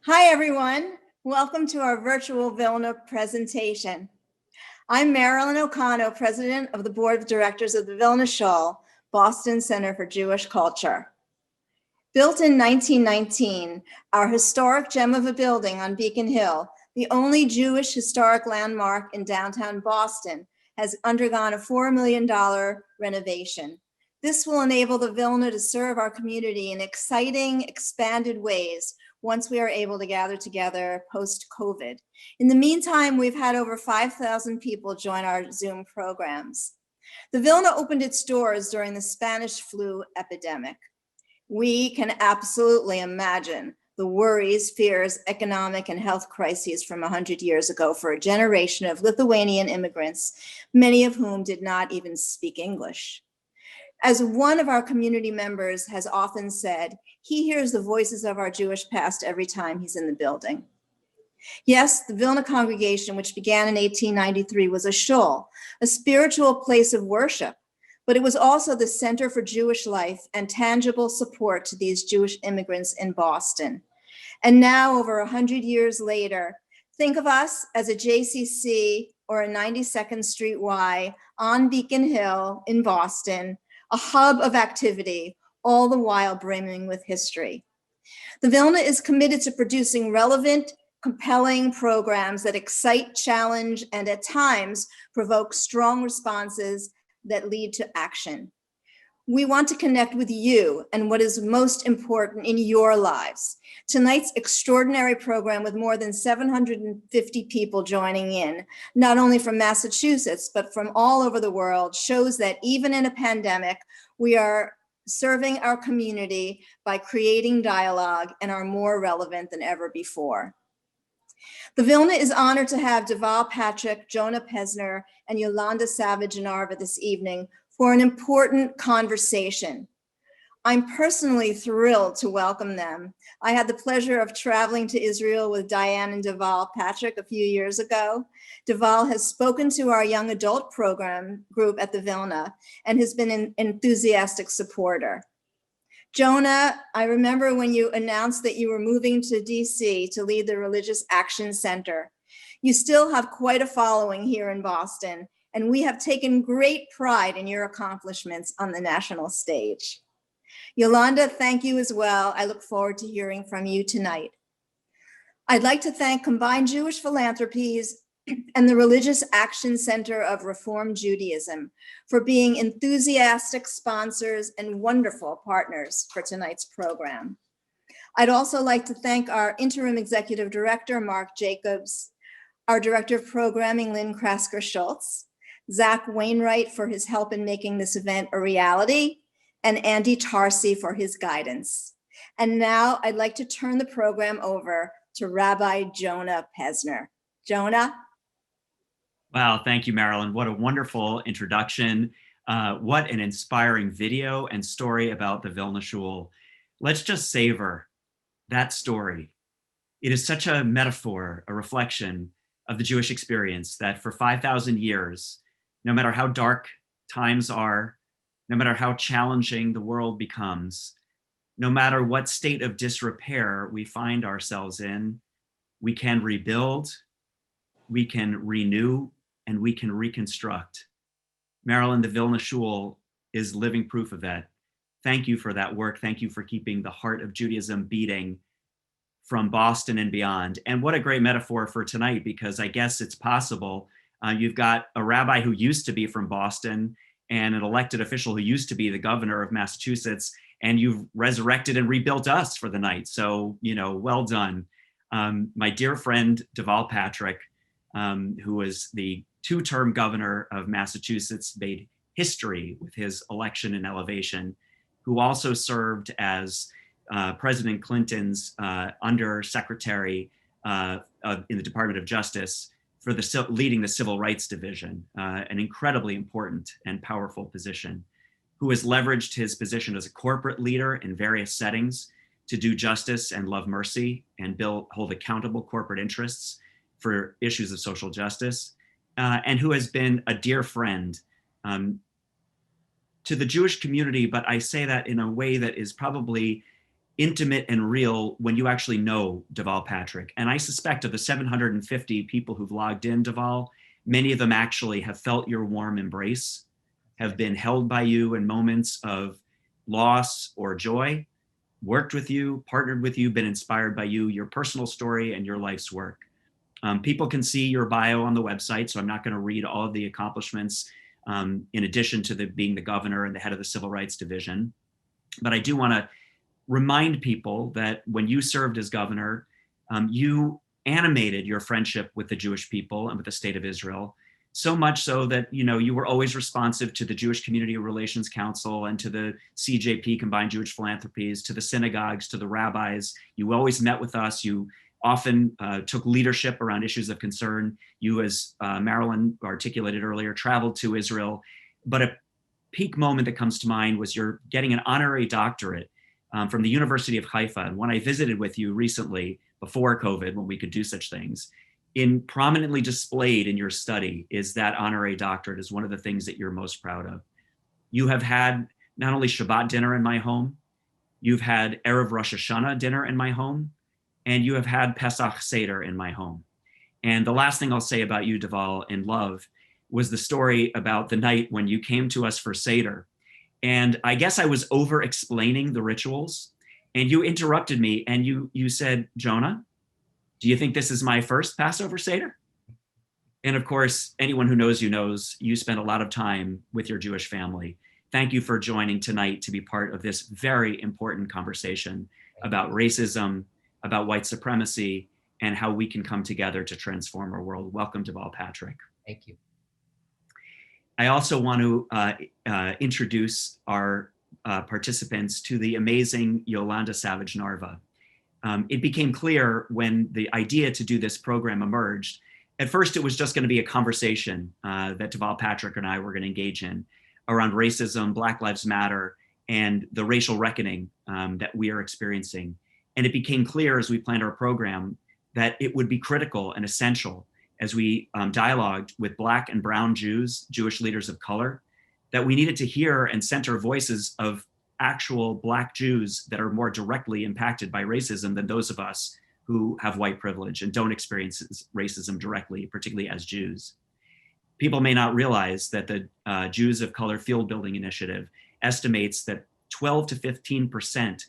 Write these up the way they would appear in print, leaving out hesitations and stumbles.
Hi, everyone. Welcome to our virtual Vilna presentation. I'm Marilyn O'Connell, President of the Board of Directors of the Vilna Shul, Boston Center for Jewish Culture. Built in 1919, our historic gem of a building on Beacon Hill, the only Jewish historic landmark in downtown Boston, has undergone a $4 million renovation. This will enable the Vilna to serve our community in exciting, expanded ways once we are able to gather together post-COVID. In the meantime, we've had over 5,000 people join our Zoom programs. The Vilna opened its doors during the Spanish flu epidemic. We can absolutely imagine the worries, fears, economic and health crises from 100 years ago for a generation of Lithuanian immigrants, many of whom did not even speak English. As one of our community members has often said, he hears the voices of our Jewish past every time he's in the building. Yes, the Vilna congregation, which began in 1893, was a shul, a spiritual place of worship, but it was also the center for Jewish life and tangible support to these Jewish immigrants in Boston. And now, over 100 years later, think of us as a JCC or a 92nd Street Y on Beacon Hill in Boston, a hub of activity, all the while brimming with history. The Vilna is committed to producing relevant, compelling programs that excite, challenge, and at times provoke strong responses that lead to action. We want to connect with you and what is most important in your lives. Tonight's extraordinary program with more than 750 people joining in, not only from Massachusetts, but from all over the world, shows that even in a pandemic, we are serving our community by creating dialogue and are more relevant than ever before. The Vilna is honored to have Deval Patrick, Jonah Pesner, and Yolanda Savage-Narva this evening for an important conversation. I'm personally thrilled to welcome them. I had the pleasure of traveling to Israel with Diane and Deval Patrick a few years ago. Deval has spoken to our young adult program group at the Vilna and has been an enthusiastic supporter. Jonah, I remember when you announced that you were moving to DC to lead the Religious Action Center. You still have quite a following here in Boston, and we have taken great pride in your accomplishments on the national stage. Yolanda, thank you as well. I look forward to hearing from you tonight. I'd like to thank Combined Jewish Philanthropies and the Religious Action Center of Reform Judaism for being enthusiastic sponsors and wonderful partners for tonight's program. I'd also like to thank our interim executive director, Mark Jacobs, our director of programming, Lynn Krasker-Schultz, Zach Wainwright for his help in making this event a reality, and Andy Tarsi for his guidance. And now I'd like to turn the program over to Rabbi Jonah Pesner. Jonah? Wow, thank you, Marilyn. What a wonderful introduction. What an inspiring video and story about the Vilna Shul. Let's just savor that story. It is such a metaphor, a reflection of the Jewish experience that for 5,000 years, no matter how dark times are, no matter how challenging the world becomes, no matter what state of disrepair we find ourselves in, we can rebuild, we can renew, and we can reconstruct. Marilyn, the Vilna Shul is living proof of that. Thank you for that work. Thank you for keeping the heart of Judaism beating from Boston and beyond. And what a great metaphor for tonight, because I guess it's possible. You've got a rabbi who used to be from Boston and an elected official who used to be the governor of Massachusetts, and you've resurrected and rebuilt us for the night. So, well done. My dear friend, Deval Patrick, who was the two-term governor of Massachusetts, made history with his election and elevation, who also served as President Clinton's undersecretary in the Department of Justice for leading the Civil Rights Division, an incredibly important and powerful position, who has leveraged his position as a corporate leader in various settings to do justice and love mercy and hold accountable corporate interests for issues of social justice, and who has been a dear friend to the Jewish community, but I say that in a way that is probably intimate and real when you actually know Deval Patrick. And I suspect of the 750 people who've logged in, Deval, many of them actually have felt your warm embrace, have been held by you in moments of loss or joy, worked with you, partnered with you, been inspired by you, your personal story, and your life's work. People can see your bio on the website, so I'm not going to read all of the accomplishments in addition to being the governor and the head of the Civil Rights Division. But I do want to remind people that when you served as governor, you animated your friendship with the Jewish people and with the state of Israel, so much so that you were always responsive to the Jewish Community Relations Council and to the CJP, Combined Jewish Philanthropies, to the synagogues, to the rabbis. You always met with us. You often took leadership around issues of concern. You, as Marilyn articulated earlier, traveled to Israel. But a peak moment that comes to mind was you're getting an honorary doctorate from the University of Haifa. And when I visited with you recently, before COVID, when we could do such things, prominently displayed in your study is that honorary doctorate as one of the things that you're most proud of. You have had not only Shabbat dinner in my home, you've had Erev Rosh Hashanah dinner in my home, and you have had Pesach Seder in my home. And the last thing I'll say about you, Deval, in love, was the story about the night when you came to us for Seder. And I guess I was over-explaining the rituals, and you interrupted me, and you said, Jonah, do you think this is my first Passover Seder? And of course, anyone who knows you spend a lot of time with your Jewish family. Thank you for joining tonight to be part of this very important conversation about racism, about white supremacy, and how we can come together to transform our world. Welcome, Deval Patrick. Thank you. I also want to introduce our participants to the amazing Yolanda Savage-Narva. It became clear when the idea to do this program emerged. At first, it was just going to be a conversation that Deval Patrick and I were going to engage in around racism, Black Lives Matter, and the racial reckoning that we are experiencing. And it became clear as we planned our program that it would be critical and essential as we dialogued with Black and brown Jews, Jewish leaders of color, that we needed to hear and center voices of actual Black Jews that are more directly impacted by racism than those of us who have white privilege and don't experience racism directly, particularly as Jews. People may not realize that the Jews of Color Field Building Initiative estimates that 12 to 15%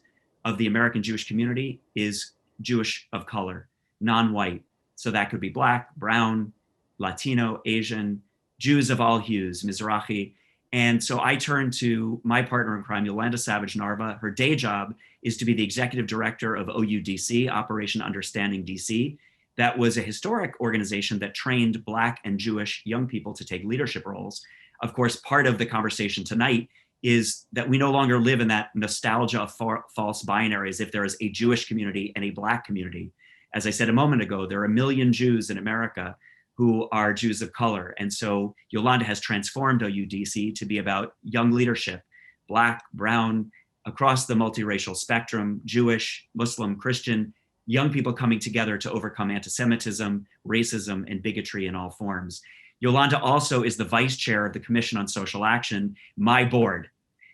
of the American Jewish community is Jewish of color, non-white. So that could be Black, brown, Latino, Asian, Jews of all hues, Mizrahi. And so I turned to my partner in crime, Yolanda Savage-Narva. Her day job is to be the executive director of OUDC, Operation Understanding DC. That was a historic organization that trained Black and Jewish young people to take leadership roles. Of course, part of the conversation tonight is that we no longer live in that nostalgia of false binaries if there is a Jewish community and a Black community. As I said a moment ago, there are 1 million Jews in America who are Jews of color. And so Yolanda has transformed OUDC to be about young leadership, Black, brown, across the multiracial spectrum, Jewish, Muslim, Christian, young people coming together to overcome anti-Semitism, racism, and bigotry in all forms. Yolanda also is the vice chair of the Commission on Social Action, my board.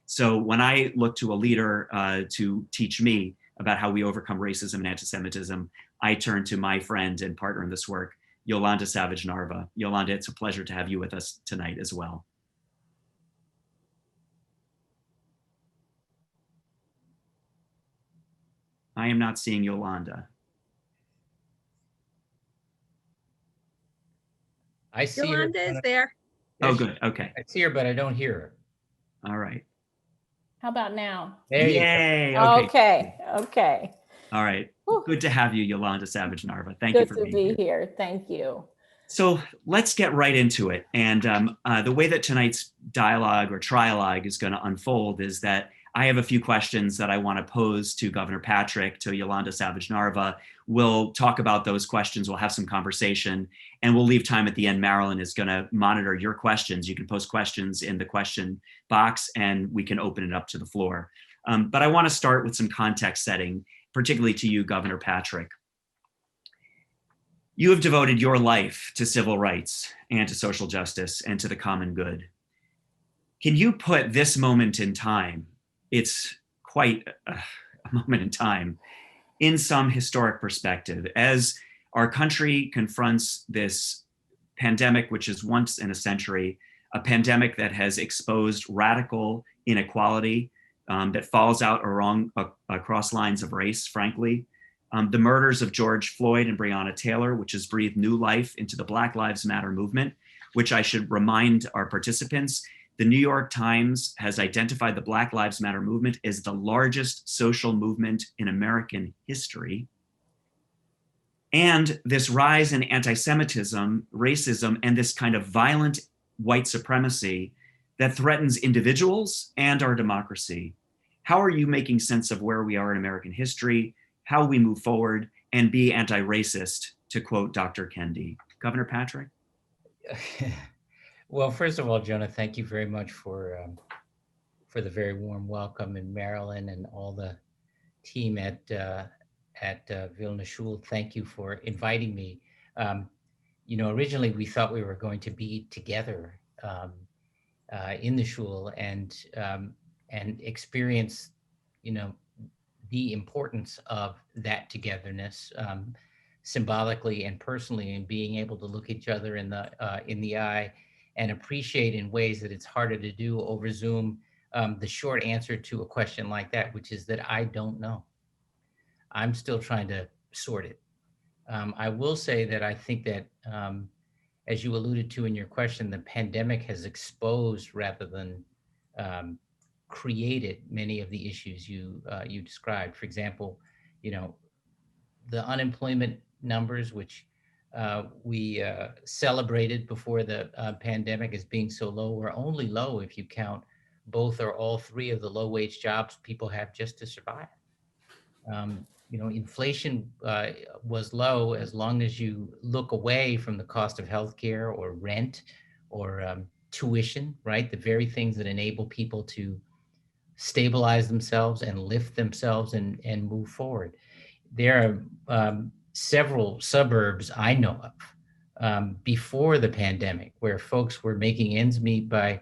So when I look to a leader to teach me about how we overcome racism and anti-Semitism, I turn to my friend and partner in this work, Yolanda Savage-Narva. Yolanda, it's a pleasure to have you with us tonight as well. I am not seeing Yolanda. I see her. Yolanda is there. Oh, good. Okay. I see her, but I don't hear her. All right. How about now? There you go. Yay. Okay. All right. Whew. Good to have you, Yolanda Savage-Narva. Thank you Good for to being be here. here. Thank you. So let's get right into it. And the way that tonight's dialogue or trialogue is going to unfold is that I have a few questions that I want to pose to Governor Patrick, to Yolanda Savage-Narva. We'll talk about those questions. We'll have some conversation, and we'll leave time at the end. Marilyn is going to monitor your questions. You can post questions in the question box, and we can open it up to the floor. But I want to start with some context setting, particularly to you, Governor Patrick. You have devoted your life to civil rights and to social justice and to the common good. Can you put this moment in time? It's quite a moment in time in some historic perspective as our country confronts this pandemic, which is once in a century, a pandemic that has exposed radical inequality that falls out across lines of race, frankly. The murders of George Floyd and Breonna Taylor, which has breathed new life into the Black Lives Matter movement, which I should remind our participants, the New York Times has identified the Black Lives Matter movement as the largest social movement in American history. And this rise in anti-Semitism, racism, and this kind of violent white supremacy that threatens individuals and our democracy. How are you making sense of where we are in American history, how we move forward, and be anti-racist, to quote Dr. Kendi? Governor Patrick? Well, first of all, Jonah, thank you very much for the very warm welcome, in Maryland and all the team at Vilna Shul. Thank you for inviting me. Originally we thought we were going to be together in the shul and experience, the importance of that togetherness, symbolically and personally, and being able to look each other in the eye and appreciate in ways that it's harder to do over Zoom the short answer to a question like that, which is that I don't know. I'm still trying to sort it. I will say that I think that, as you alluded to in your question, the pandemic has exposed rather than created many of the issues you described. For example, the unemployment numbers, which we celebrated before the pandemic as being so low, were only low if you count both or all three of the low-wage jobs people have just to survive. Inflation was low as long as you look away from the cost of healthcare or rent or tuition, right? The very things that enable people to stabilize themselves and lift themselves and move forward. There are several suburbs I know of before the pandemic where folks were making ends meet by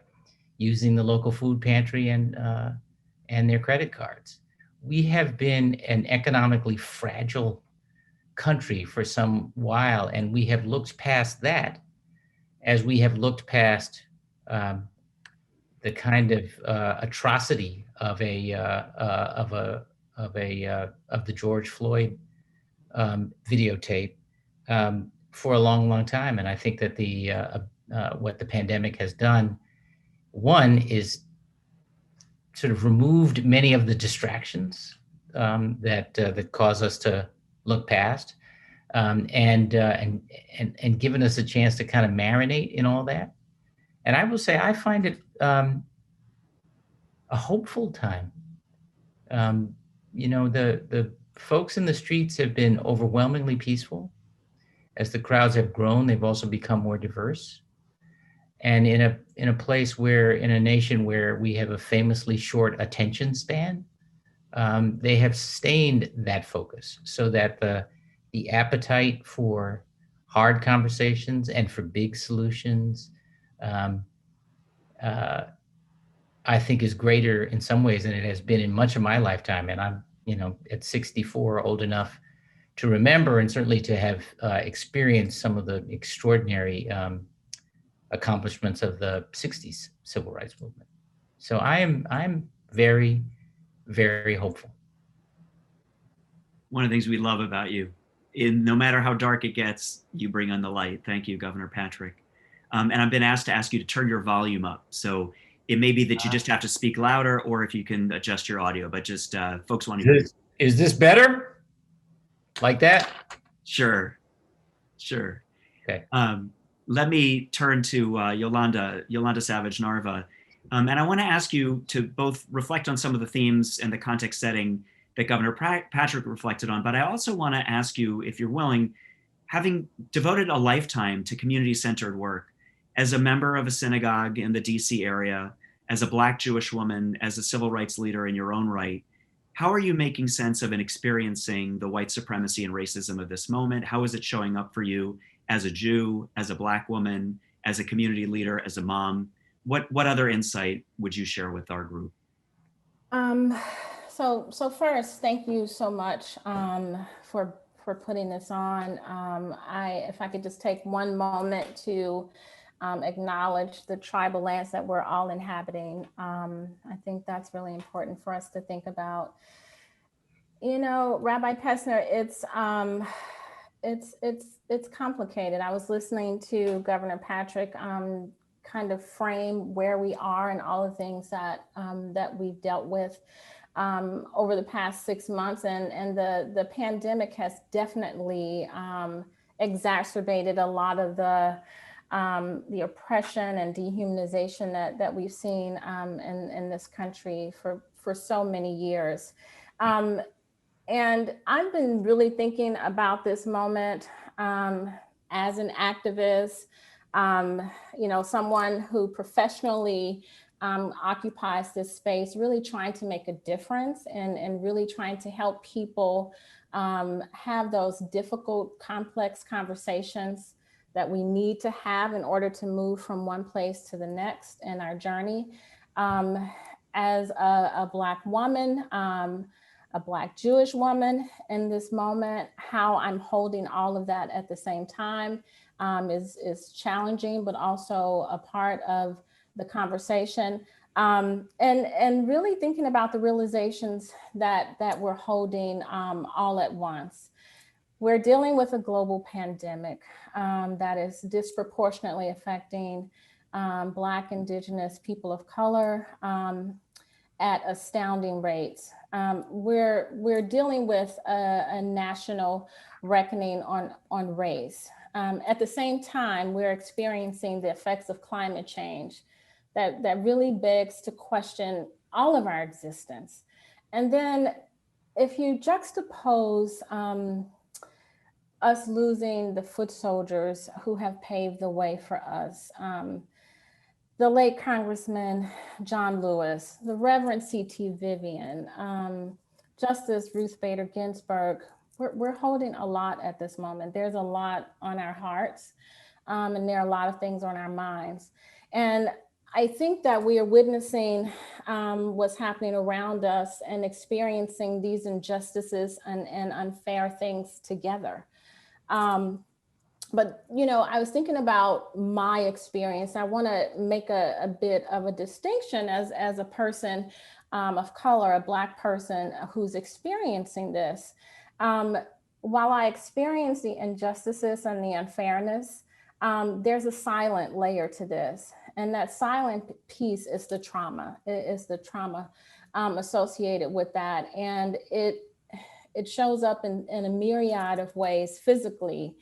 using the local food pantry and their credit cards. We have been an economically fragile country for some while, and we have looked past that as we have looked past the kind of atrocity of the George Floyd videotape for a long, long time. And I think that what the pandemic has done, one, is sort of removed many of the distractions that cause us to look past, and given us a chance to kind of marinate in all that. And I will say, I find it a hopeful time. The folks in the streets have been overwhelmingly peaceful. As the crowds have grown, they've also become more diverse. And in a place where, in a nation where we have a famously short attention span, they have sustained that focus so that the appetite for hard conversations and for big solutions, I think, is greater in some ways than it has been in much of my lifetime. And I'm, at 64, old enough to remember and certainly to have experienced some of the extraordinary accomplishments of the 60s civil rights movement. So I'm very, very hopeful. One of the things we love about you, no matter how dark it gets, you bring on the light. Thank you, Governor Patrick. And I've been asked to ask you to turn your volume up. So it may be that you just have to speak louder, or if you can adjust your audio, but just folks want to hear. Is this better? Like that? Sure. Okay. Let me turn to Yolanda Savage-Narva. And I want to ask you to both reflect on some of the themes and the context setting that Governor Patrick reflected on, but I also want to ask you, if you're willing, having devoted a lifetime to community-centered work, as a member of a synagogue in the DC area, as a Black Jewish woman, as a civil rights leader in your own right, how are you making sense of and experiencing the white supremacy and racism of this moment? How is it showing up for you as a Jew, as a Black woman, as a community leader, as a mom? What other insight would you share with our group? So first, thank you so much for putting this on. If I could just take one moment to acknowledge the tribal lands that we're all inhabiting. I think that's really important for us to think about. You know, Rabbi Pesner, it's complicated. I was listening to Governor Patrick kind of frame where we are and all the things that that we've dealt with over the past 6 months, and the pandemic has definitely exacerbated a lot of the oppression and dehumanization that we've seen in this country for so many years. And I've been really thinking about this moment as an activist, you know, someone who professionally occupies this space, really trying to make a difference and really trying to help people have those difficult, complex conversations that we need to have in order to move from one place to the next in our journey. As a Black woman, a Black Jewish woman in this moment, how I'm holding all of that at the same time is challenging, but also a part of the conversation. And really thinking about the realizations that we're holding all at once. We're dealing with a global pandemic that is disproportionately affecting Black, Indigenous, people of color at astounding rates. We're dealing with a national reckoning on race. At the same time, we're experiencing the effects of climate change that really begs to question all of our existence. And then if you juxtapose us losing the foot soldiers who have paved the way for us, the late Congressman John Lewis, the Reverend C.T. Vivian, Justice Ruth Bader Ginsburg, we're holding a lot at this moment. There's a lot on our hearts, and there are a lot of things on our minds. And I think that we are witnessing what's happening around us and experiencing these injustices and unfair things together. But, you know, I was thinking about my experience. I want to make a bit of a distinction as a person of color, a Black person who's experiencing this. While I experience the injustices and the unfairness, there's a silent layer to this. And that silent piece is the trauma. It is the trauma associated with that. And it shows up in a myriad of ways, physically,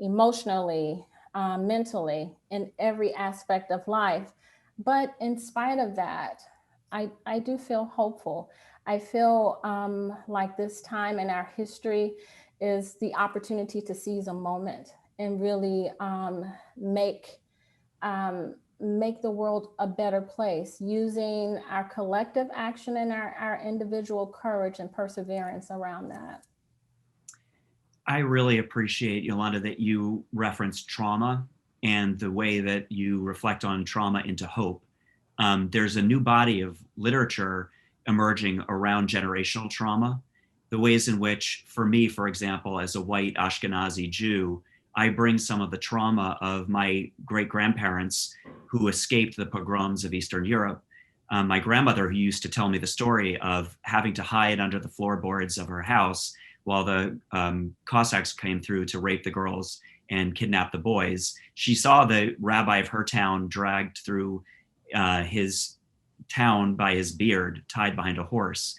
emotionally, mentally, in every aspect of life. But in spite of that, I do feel hopeful. I feel like this time in our history is the opportunity to seize a moment and really make the world a better place using our collective action and our individual courage and perseverance around that. I really appreciate, Yolanda, that you referenced trauma and the way that you reflect on trauma into hope. There's a new body of literature emerging around generational trauma, the ways in which, for me, for example, as a white Ashkenazi Jew, I bring some of the trauma of my great-grandparents who escaped the pogroms of Eastern Europe. My grandmother, who used to tell me the story of having to hide under the floorboards of her house while the Cossacks came through to rape the girls and kidnap the boys. She saw the rabbi of her town dragged through his town by his beard, tied behind a horse.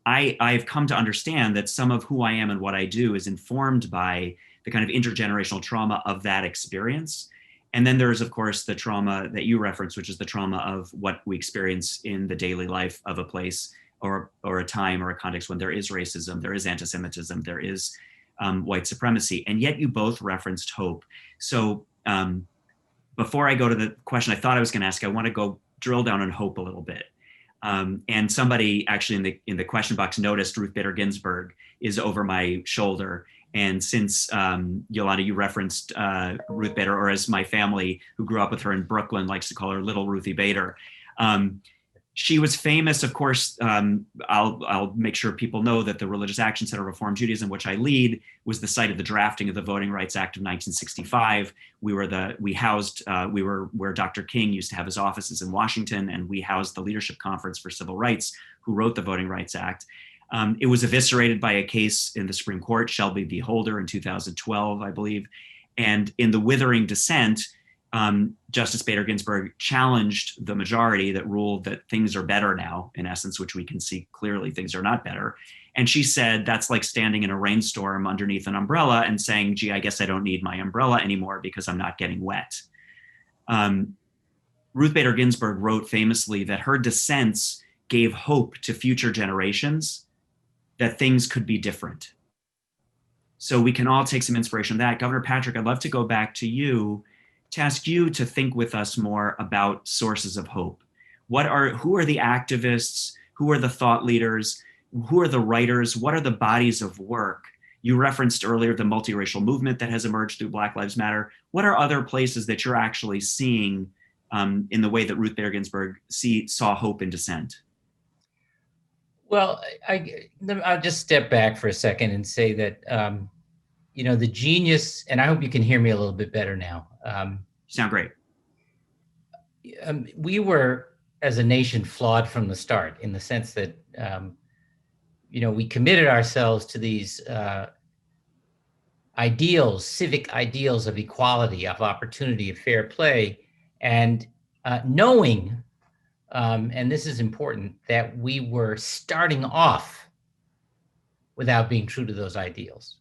I've come to understand that some of who I am and what I do is informed by the kind of intergenerational trauma of that experience. And then there's, of course, the trauma that you referenced, which is the trauma of what we experience in the daily life of a place or a time or a context when there is racism, there is anti-Semitism, there is white supremacy. And yet you both referenced hope. So before I go to the question I thought I was going to ask, I want to go drill down on hope a little bit. And somebody actually in the question box noticed Ruth Bader Ginsburg is over my shoulder. And since Yolanda, you referenced Ruth Bader, or as my family who grew up with her in Brooklyn likes to call her Little Ruthie Bader, She was famous, of course. I'll make sure people know that the Religious Action Center Reform Judaism, which I lead, was the site of the drafting of the Voting Rights Act of 1965. We were where Dr. King used to have his offices in Washington, and we housed the Leadership Conference for Civil Rights, who wrote the Voting Rights Act. It was eviscerated by a case in the Supreme Court, Shelby v. Holder, in 2012, I believe. And in the withering dissent, Justice Bader Ginsburg challenged the majority that ruled that things are better now, in essence, which we can see clearly things are not better. And she said, that's like standing in a rainstorm underneath an umbrella and saying, gee, I guess I don't need my umbrella anymore because I'm not getting wet. Ruth Bader Ginsburg wrote famously that her dissents gave hope to future generations that things could be different. So we can all take some inspiration from that. Governor Patrick, I'd love to go back to you to ask you to think with us more about sources of hope. Who are the activists? Who are the thought leaders? Who are the writers? What are the bodies of work? You referenced earlier the multiracial movement that has emerged through Black Lives Matter. What are other places that you're actually seeing in the way that Ruth Bader Ginsburg saw hope in dissent? Well, I'll just step back for a second and say that, the genius, and I hope you can hear me a little bit better now. You sound great. We were, as a nation, flawed from the start in the sense that, we committed ourselves to these ideals, civic ideals of equality, of opportunity, of fair play, and knowing, and this is important, that we were starting off without being true to those ideals.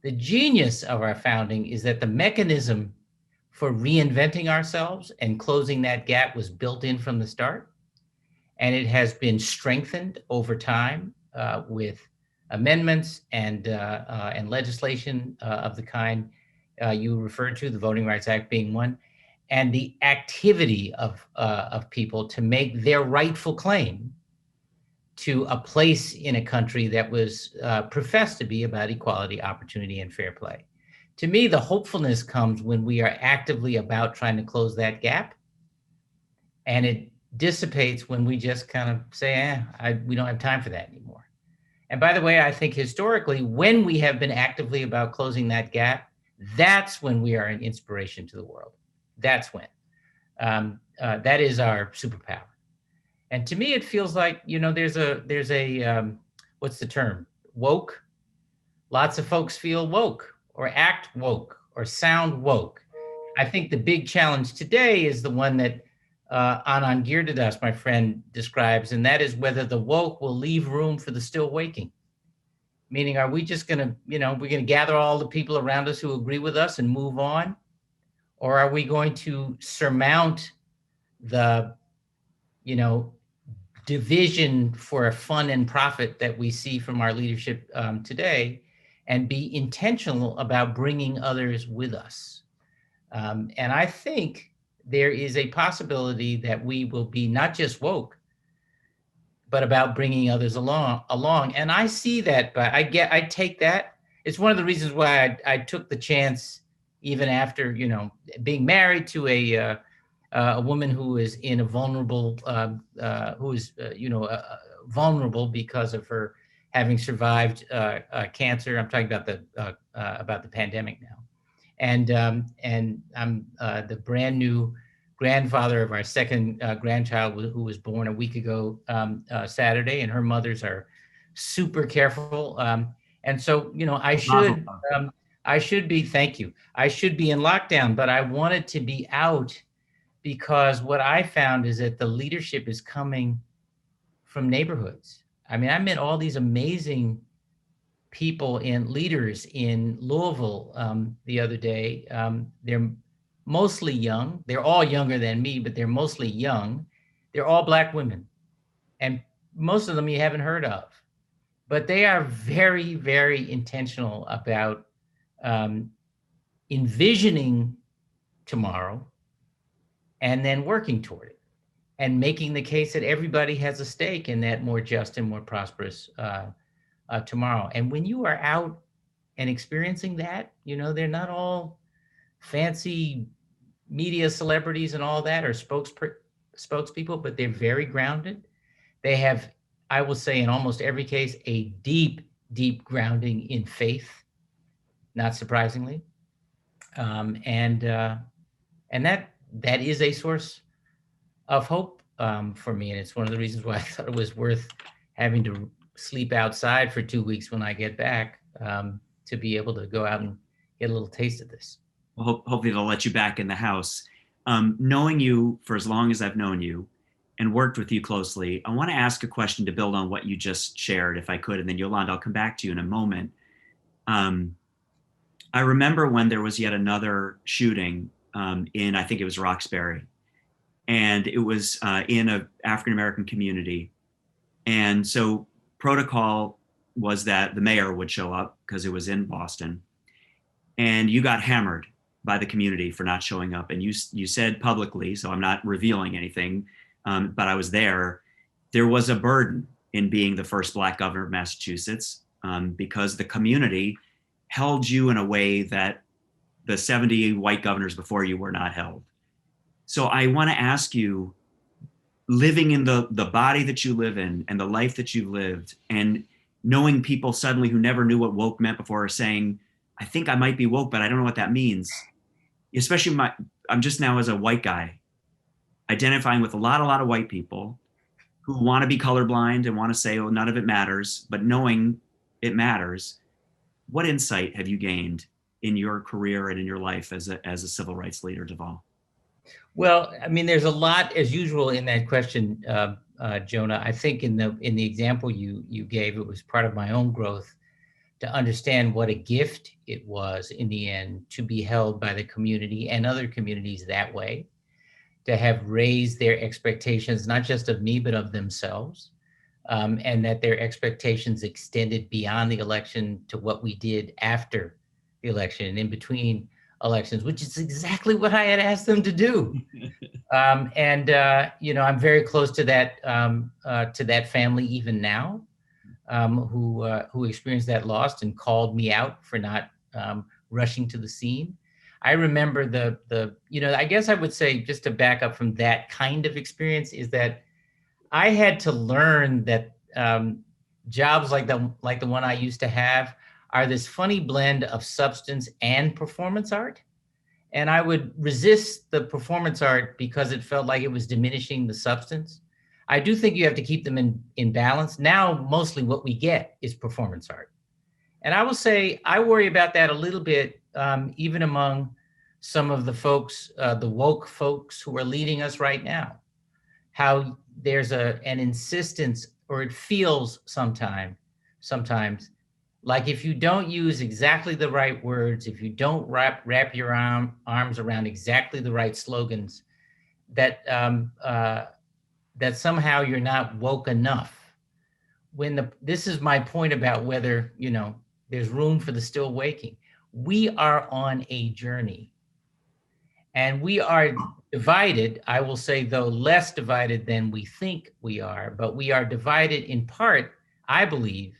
The genius of our founding is that the mechanism for reinventing ourselves and closing that gap was built in from the start. And it has been strengthened over time with amendments and legislation of the kind you referred to, the Voting Rights Act being one, and the activity of people to make their rightful claim to a place in a country that was professed to be about equality, opportunity, and fair play. To me, the hopefulness comes when we are actively about trying to close that gap, and it dissipates when we just kind of say, we don't have time for that anymore. And by the way, I think historically, when we have been actively about closing that gap, that's when we are an inspiration to the world. That's when. That is our superpower. And to me, it feels like, there's a what's the term? Woke. Lots of folks feel woke or act woke or sound woke. I think the big challenge today is the one that Anand Girdidas, my friend, describes, and that is whether the woke will leave room for the still waking. Meaning, are we just going to, we're going to gather all the people around us who agree with us and move on? Or are we going to surmount the, division for fun and profit that we see from our leadership today and be intentional about bringing others with us? And I think there is a possibility that we will be not just woke, but about bringing others along. And I see that, but I take that. It's one of the reasons why I took the chance, even after, being married to a woman who is in a vulnerable, vulnerable because of her having survived cancer. I'm talking about the pandemic now. And I'm the brand new grandfather of our second grandchild who was born a week ago Saturday, and her mothers are super careful. And so, I should be, thank you. I should be in lockdown, but I wanted to be out because what I found is that the leadership is coming from neighborhoods. I mean, I met all these amazing people and leaders in Louisville the other day. They're mostly young. They're all younger than me, but they're mostly young. They're all Black women. And most of them you haven't heard of. But they are very, very intentional about envisioning tomorrow and then working toward it and making the case that everybody has a stake in that more just and more prosperous tomorrow. And when you are out and experiencing that, they're not all fancy media celebrities and all that, or spokespeople, but they're very grounded. They have, I will say, in almost every case, a deep, deep grounding in faith, not surprisingly. And that is a source of hope for me. And it's one of the reasons why I thought it was worth having to sleep outside for 2 weeks when I get back, to be able to go out and get a little taste of this. Well, hopefully they'll let you back in the house. Knowing you for as long as I've known you and worked with you closely, I want to ask a question to build on what you just shared, if I could, and then Yolanda, I'll come back to you in a moment. I remember when there was yet another shooting in, I think it was Roxbury, and it was in an African-American community. And so protocol was that the mayor would show up because it was in Boston, and you got hammered by the community for not showing up. And you said publicly, so I'm not revealing anything, but I was there. There was a burden in being the first Black governor of Massachusetts because the community held you in a way that the 70 white governors before you were not held. So I want to ask you, living in the body that you live in and the life that you've lived, and knowing people suddenly who never knew what woke meant before are saying, I think I might be woke, but I don't know what that means. Especially I'm just now as a white guy, identifying with a lot of white people who want to be colorblind and want to say, oh, none of it matters, but knowing it matters. What insight have you gained in your career and in your life as a civil rights leader, Deval? Well, I mean, there's a lot, as usual, in that question, Jonah. I think in the example you gave, it was part of my own growth to understand what a gift it was in the end to be held by the community and other communities that way, to have raised their expectations, not just of me, but of themselves, and that their expectations extended beyond the election to what we did after the election and in between elections, which is exactly what I had asked them to do. I'm very close to that family even now, who experienced that loss and called me out for not rushing to the scene. I remember I guess I would say, just to back up from that kind of experience, is that I had to learn that jobs like the one I used to have are this funny blend of substance and performance art. And I would resist the performance art because it felt like it was diminishing the substance. I do think you have to keep them in balance. Now, mostly what we get is performance art. And I will say, I worry about that a little bit, even among some of the folks, the woke folks who are leading us right now, how there's an insistence, or it feels sometimes like if you don't use exactly the right words, if you don't wrap your arms around exactly the right slogans, that somehow you're not woke enough. This is my point about whether, there's room for the still waking. We are on a journey, and we are divided, I will say, though less divided than we think we are, but we are divided in part, I believe,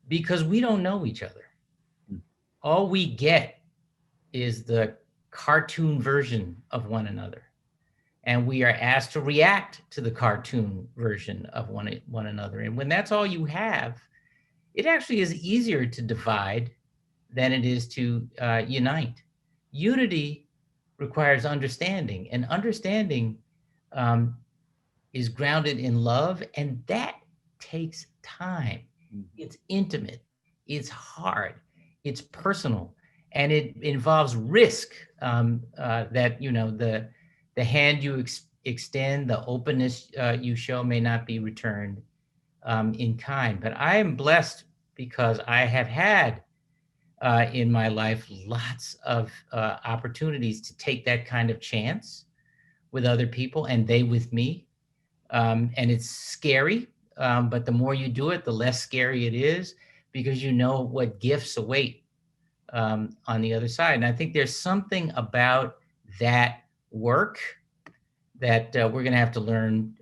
because we don't know each other. All we get is the cartoon version of one another. And we are asked to react to the cartoon version of one another. And when that's all you have, it actually is easier to divide than it is to unite. Unity requires understanding, and understanding is grounded in love, and that takes time. It's intimate, it's hard, it's personal, and it involves risk, that, the hand you extend, the openness you show may not be returned in kind. But I am blessed because I have had in my life lots of opportunities to take that kind of chance with other people, and they with me. And it's scary. But the more you do it, the less scary it is, because you know what gifts await on the other side. And I think there's something about that work that we're going to have to learn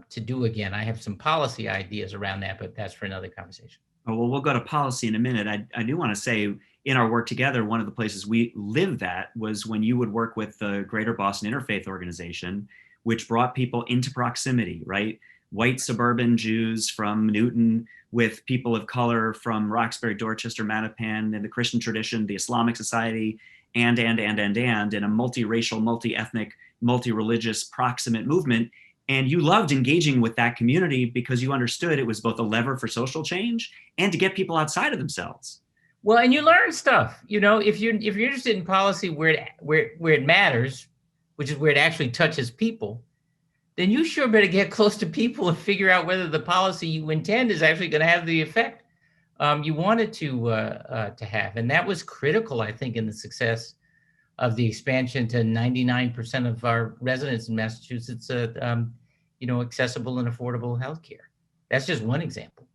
to do again. I have some policy ideas around that, but that's for another conversation. Oh, well, we'll go to policy in a minute. I do want to say, in our work together, one of the places we lived that was when you would work with the Greater Boston Interfaith Organization, which brought people into proximity, right? White suburban Jews from Newton with people of color from Roxbury, Dorchester, Mattapan, and the Christian tradition, the Islamic society, and in a multiracial, multi-ethnic, multi-religious proximate movement. And you loved engaging with that community because you understood it was both a lever for social change and to get people outside of themselves. Well, and you learn stuff. You know, if you're interested in policy where it matters, which is where it actually touches people, then you sure better get close to people and figure out whether the policy you intend is actually going to have the effect you wanted to have. And that was critical, I think, in the success of the expansion to 99% of our residents in Massachusetts, accessible and affordable healthcare. That's just one example.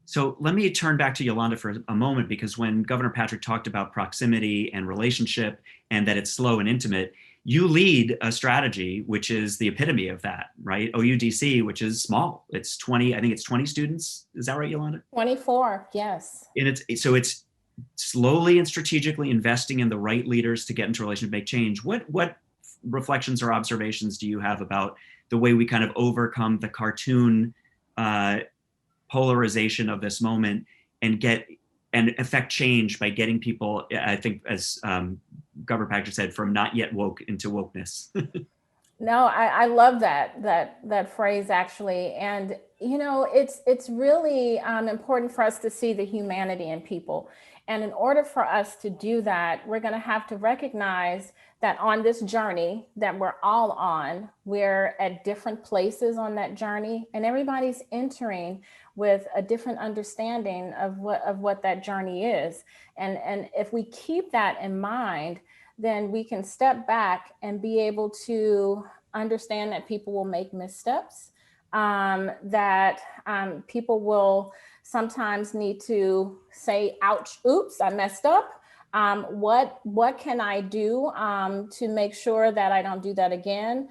So let me turn back to Yolanda for a moment, because when Governor Patrick talked about proximity and relationship and that it's slow and intimate, you lead a strategy which is the epitome of that, right? OUDC, which is small. It's 20, I think it's 20 students. Is that right, Yolanda? 24, yes. And it's slowly and strategically investing in the right leaders to get into relationship, make change. What reflections or observations do you have about the way we kind of overcome the cartoon polarization of this moment and affect change by getting people, I think, as Governor Patrick said, from not yet woke into wokeness? No, I love that phrase, actually. And, it's really important for us to see the humanity in people. And in order for us to do that, we're going to have to recognize that on this journey that we're all on, we're at different places on that journey, and everybody's entering with a different understanding of what that journey is. And if we keep that in mind, then we can step back and be able to understand that people will make missteps, that people will sometimes need to say, ouch, oops, I messed up. What can I do to make sure that I don't do that again?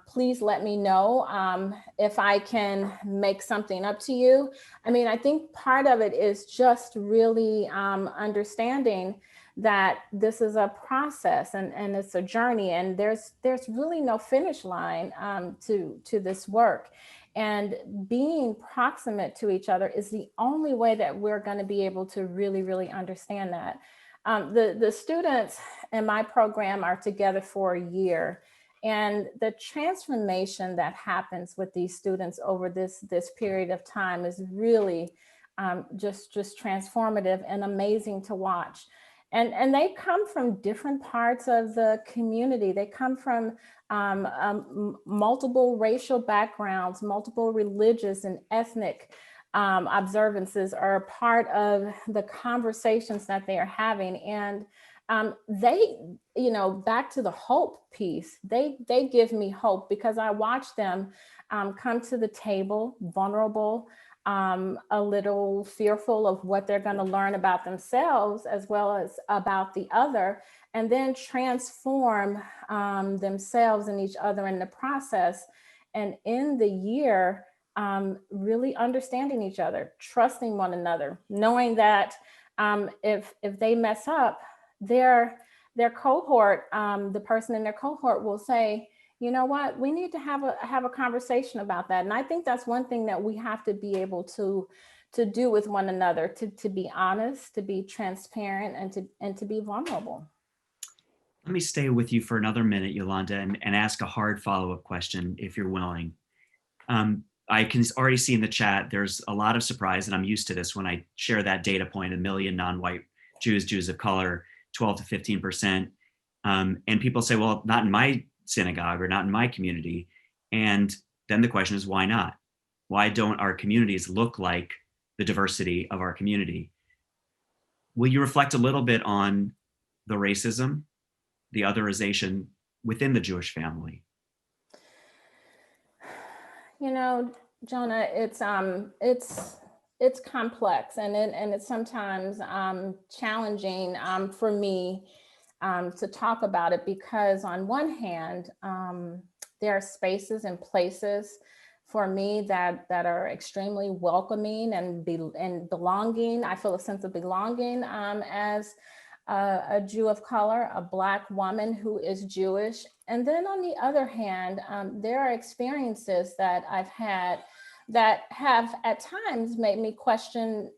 Please let me know if I can make something up to you. I mean, I think part of it is just really understanding that this is a process and it's a journey, and there's really no finish line to this work. And being proximate to each other is the only way that we're going to be able to really, really understand that. The students in my program are together for a year, and the transformation that happens with these students over this period of time is really just transformative and amazing to watch. And they come from different parts of the community. They come from multiple racial backgrounds, multiple religious and ethnic observances are a part of the conversations that they are having. And they, back to the hope piece, they give me hope, because I watch them come to the table vulnerable, a little fearful of what they're going to learn about themselves as well as about the other, and then transform themselves and each other in the process. And in the year, really understanding each other, trusting one another, knowing that if they mess up, their cohort, the person in their cohort will say, you know what, we need to have a conversation about that. And I think that's one thing that we have to be able to do with one another, to be honest, to be transparent, and to be vulnerable. Let me stay with you for another minute, Yolanda, and ask a hard follow-up question, if you're willing. I can already see in the chat, there's a lot of surprise, and I'm used to this when I share that data point, 1 million non-white Jews of color, 12 to 15%. And people say, well, not in my synagogue or not in my community. And then the question is, why not? Why don't our communities look like the diversity of our community? Will you reflect a little bit on the racism, the otherization within the Jewish family? Jonah, it's complex, and it's sometimes challenging for me to talk about it, because on one hand, there are spaces and places for me that are extremely welcoming and belonging. I feel a sense of belonging as a Jew of color, a Black woman who is Jewish. And then on the other hand, there are experiences that I've had that have at times made me question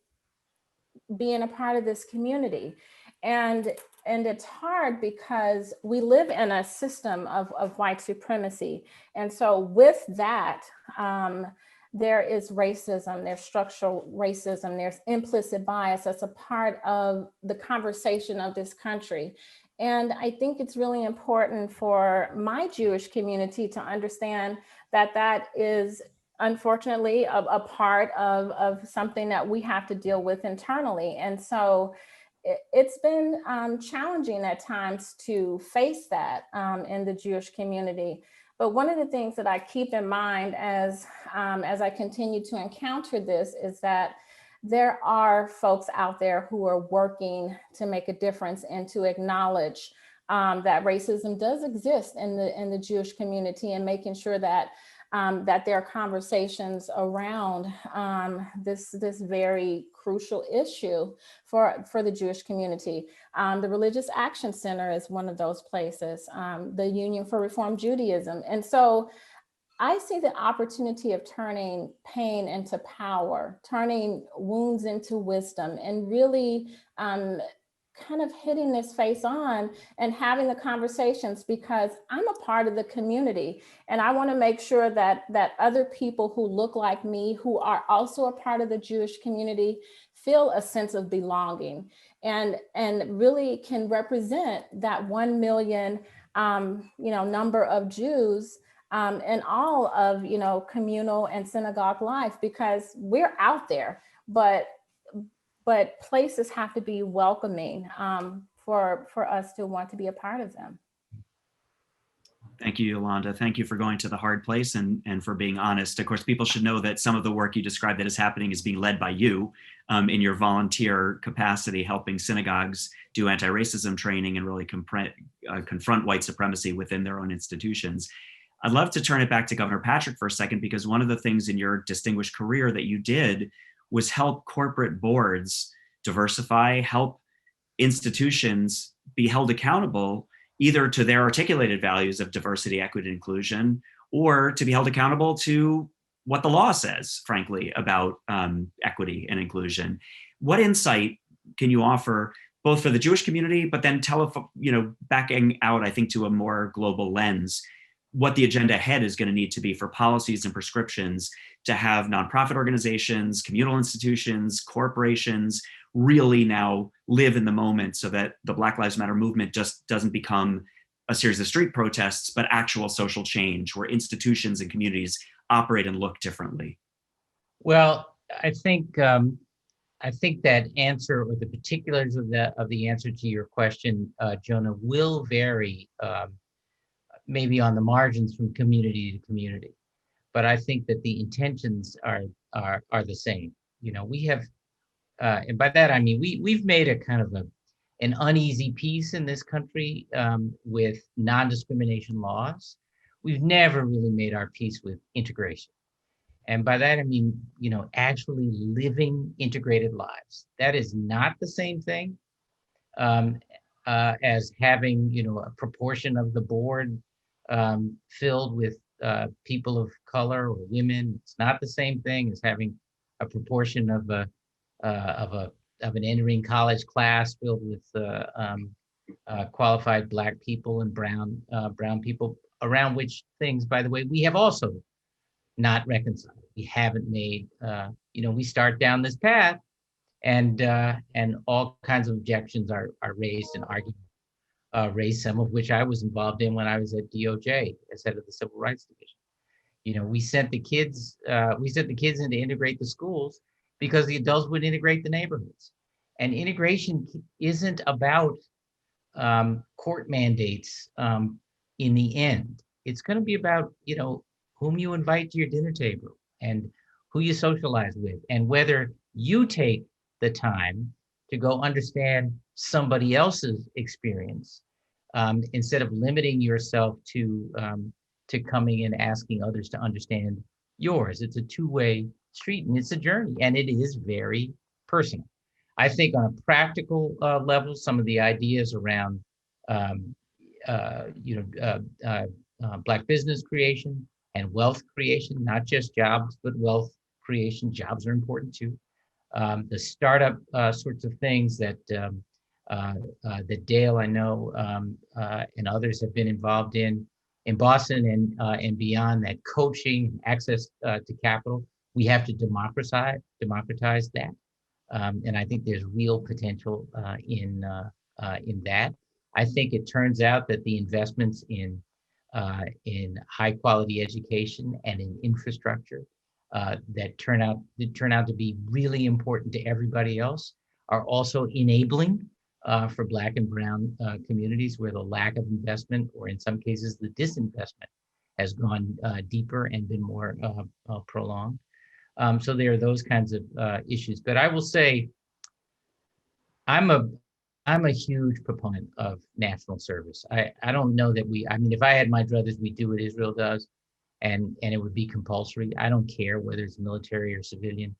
being a part of this community. And it's hard because we live in a system of white supremacy. And so with that, there is racism, there's structural racism, there's implicit bias that's a part of the conversation of this country. And I think it's really important for my Jewish community to understand that that is unfortunately a part of something that we have to deal with internally. And so it's been challenging at times to face that in the Jewish community. But one of the things that I keep in mind as I continue to encounter this is that there are folks out there who are working to make a difference and to acknowledge that racism does exist in the Jewish community, and making sure that that there are conversations around this very crucial issue for the Jewish community. The Religious Action Center is one of those places, the Union for Reform Judaism. And so I see the opportunity of turning pain into power, turning wounds into wisdom, and really kind of hitting this face on and having the conversations, because I'm a part of the community, and I want to make sure that other people who look like me, who are also a part of the Jewish community, feel a sense of belonging and really can represent that 1 million number of Jews in all of communal and synagogue life, because we're out there, but places have to be welcoming for us to want to be a part of them. Thank you, Yolanda. Thank you for going to the hard place and for being honest. Of course, people should know that some of the work you described that is happening is being led by you in your volunteer capacity, helping synagogues do anti-racism training and really confront white supremacy within their own institutions. I'd love to turn it back to Governor Patrick for a second, because one of the things in your distinguished career that you did was help corporate boards diversify, help institutions be held accountable either to their articulated values of diversity, equity, and inclusion, or to be held accountable to what the law says, frankly, about equity and inclusion. What insight can you offer both for the Jewish community, but then backing out, I think, to a more global lens, what the agenda ahead is going to need to be for policies and prescriptions to have nonprofit organizations, communal institutions, corporations really now live in the moment, so that the Black Lives Matter movement just doesn't become a series of street protests, but actual social change where institutions and communities operate and look differently? Well, I think that answer, or the particulars of the answer to your question, Jonah, will vary maybe on the margins from community to community. But I think that the intentions are the same. We have, and by that I mean we've made a kind of an uneasy peace in this country with non-discrimination laws. We've never really made our peace with integration. And by that I mean, actually living integrated lives. That is not the same thing as having, a proportion of the board filled with people of color or women. It's not the same thing as having a proportion of an entering college class filled with qualified Black people and brown people, around which things, by the way, we have also not reconciled. We haven't made, we start down this path, and all kinds of objections are raised and argued. Raised, some of which I was involved in when I was at DOJ as head of the Civil Rights Division. We sent the kids in to integrate the schools because the adults would integrate the neighborhoods. And integration isn't about court mandates in the end. It's going to be about, whom you invite to your dinner table and who you socialize with, and whether you take the time to go understand somebody else's experience instead of limiting yourself to coming and asking others to understand yours. It's a two-way street, and it's a journey, and it is very personal. I think on a practical level, some of the ideas around, Black business creation and wealth creation, not just jobs, but wealth creation. Jobs are important too. The startup sorts of things that Dale, I know, and others have been involved in Boston and beyond, that coaching, access to capital. We have to democratize that. And I think there's real potential in that. I think it turns out that the investments in high quality education and in infrastructure that turn out to be really important to everybody else are also enabling for Black and Brown communities, where the lack of investment, or in some cases the disinvestment, has gone deeper and been more prolonged. So there are those kinds of issues. But I will say, I'm a huge proponent of national service. I don't know that if I had my druthers, we'd do what Israel does, and it would be compulsory. I don't care whether it's military or civilian.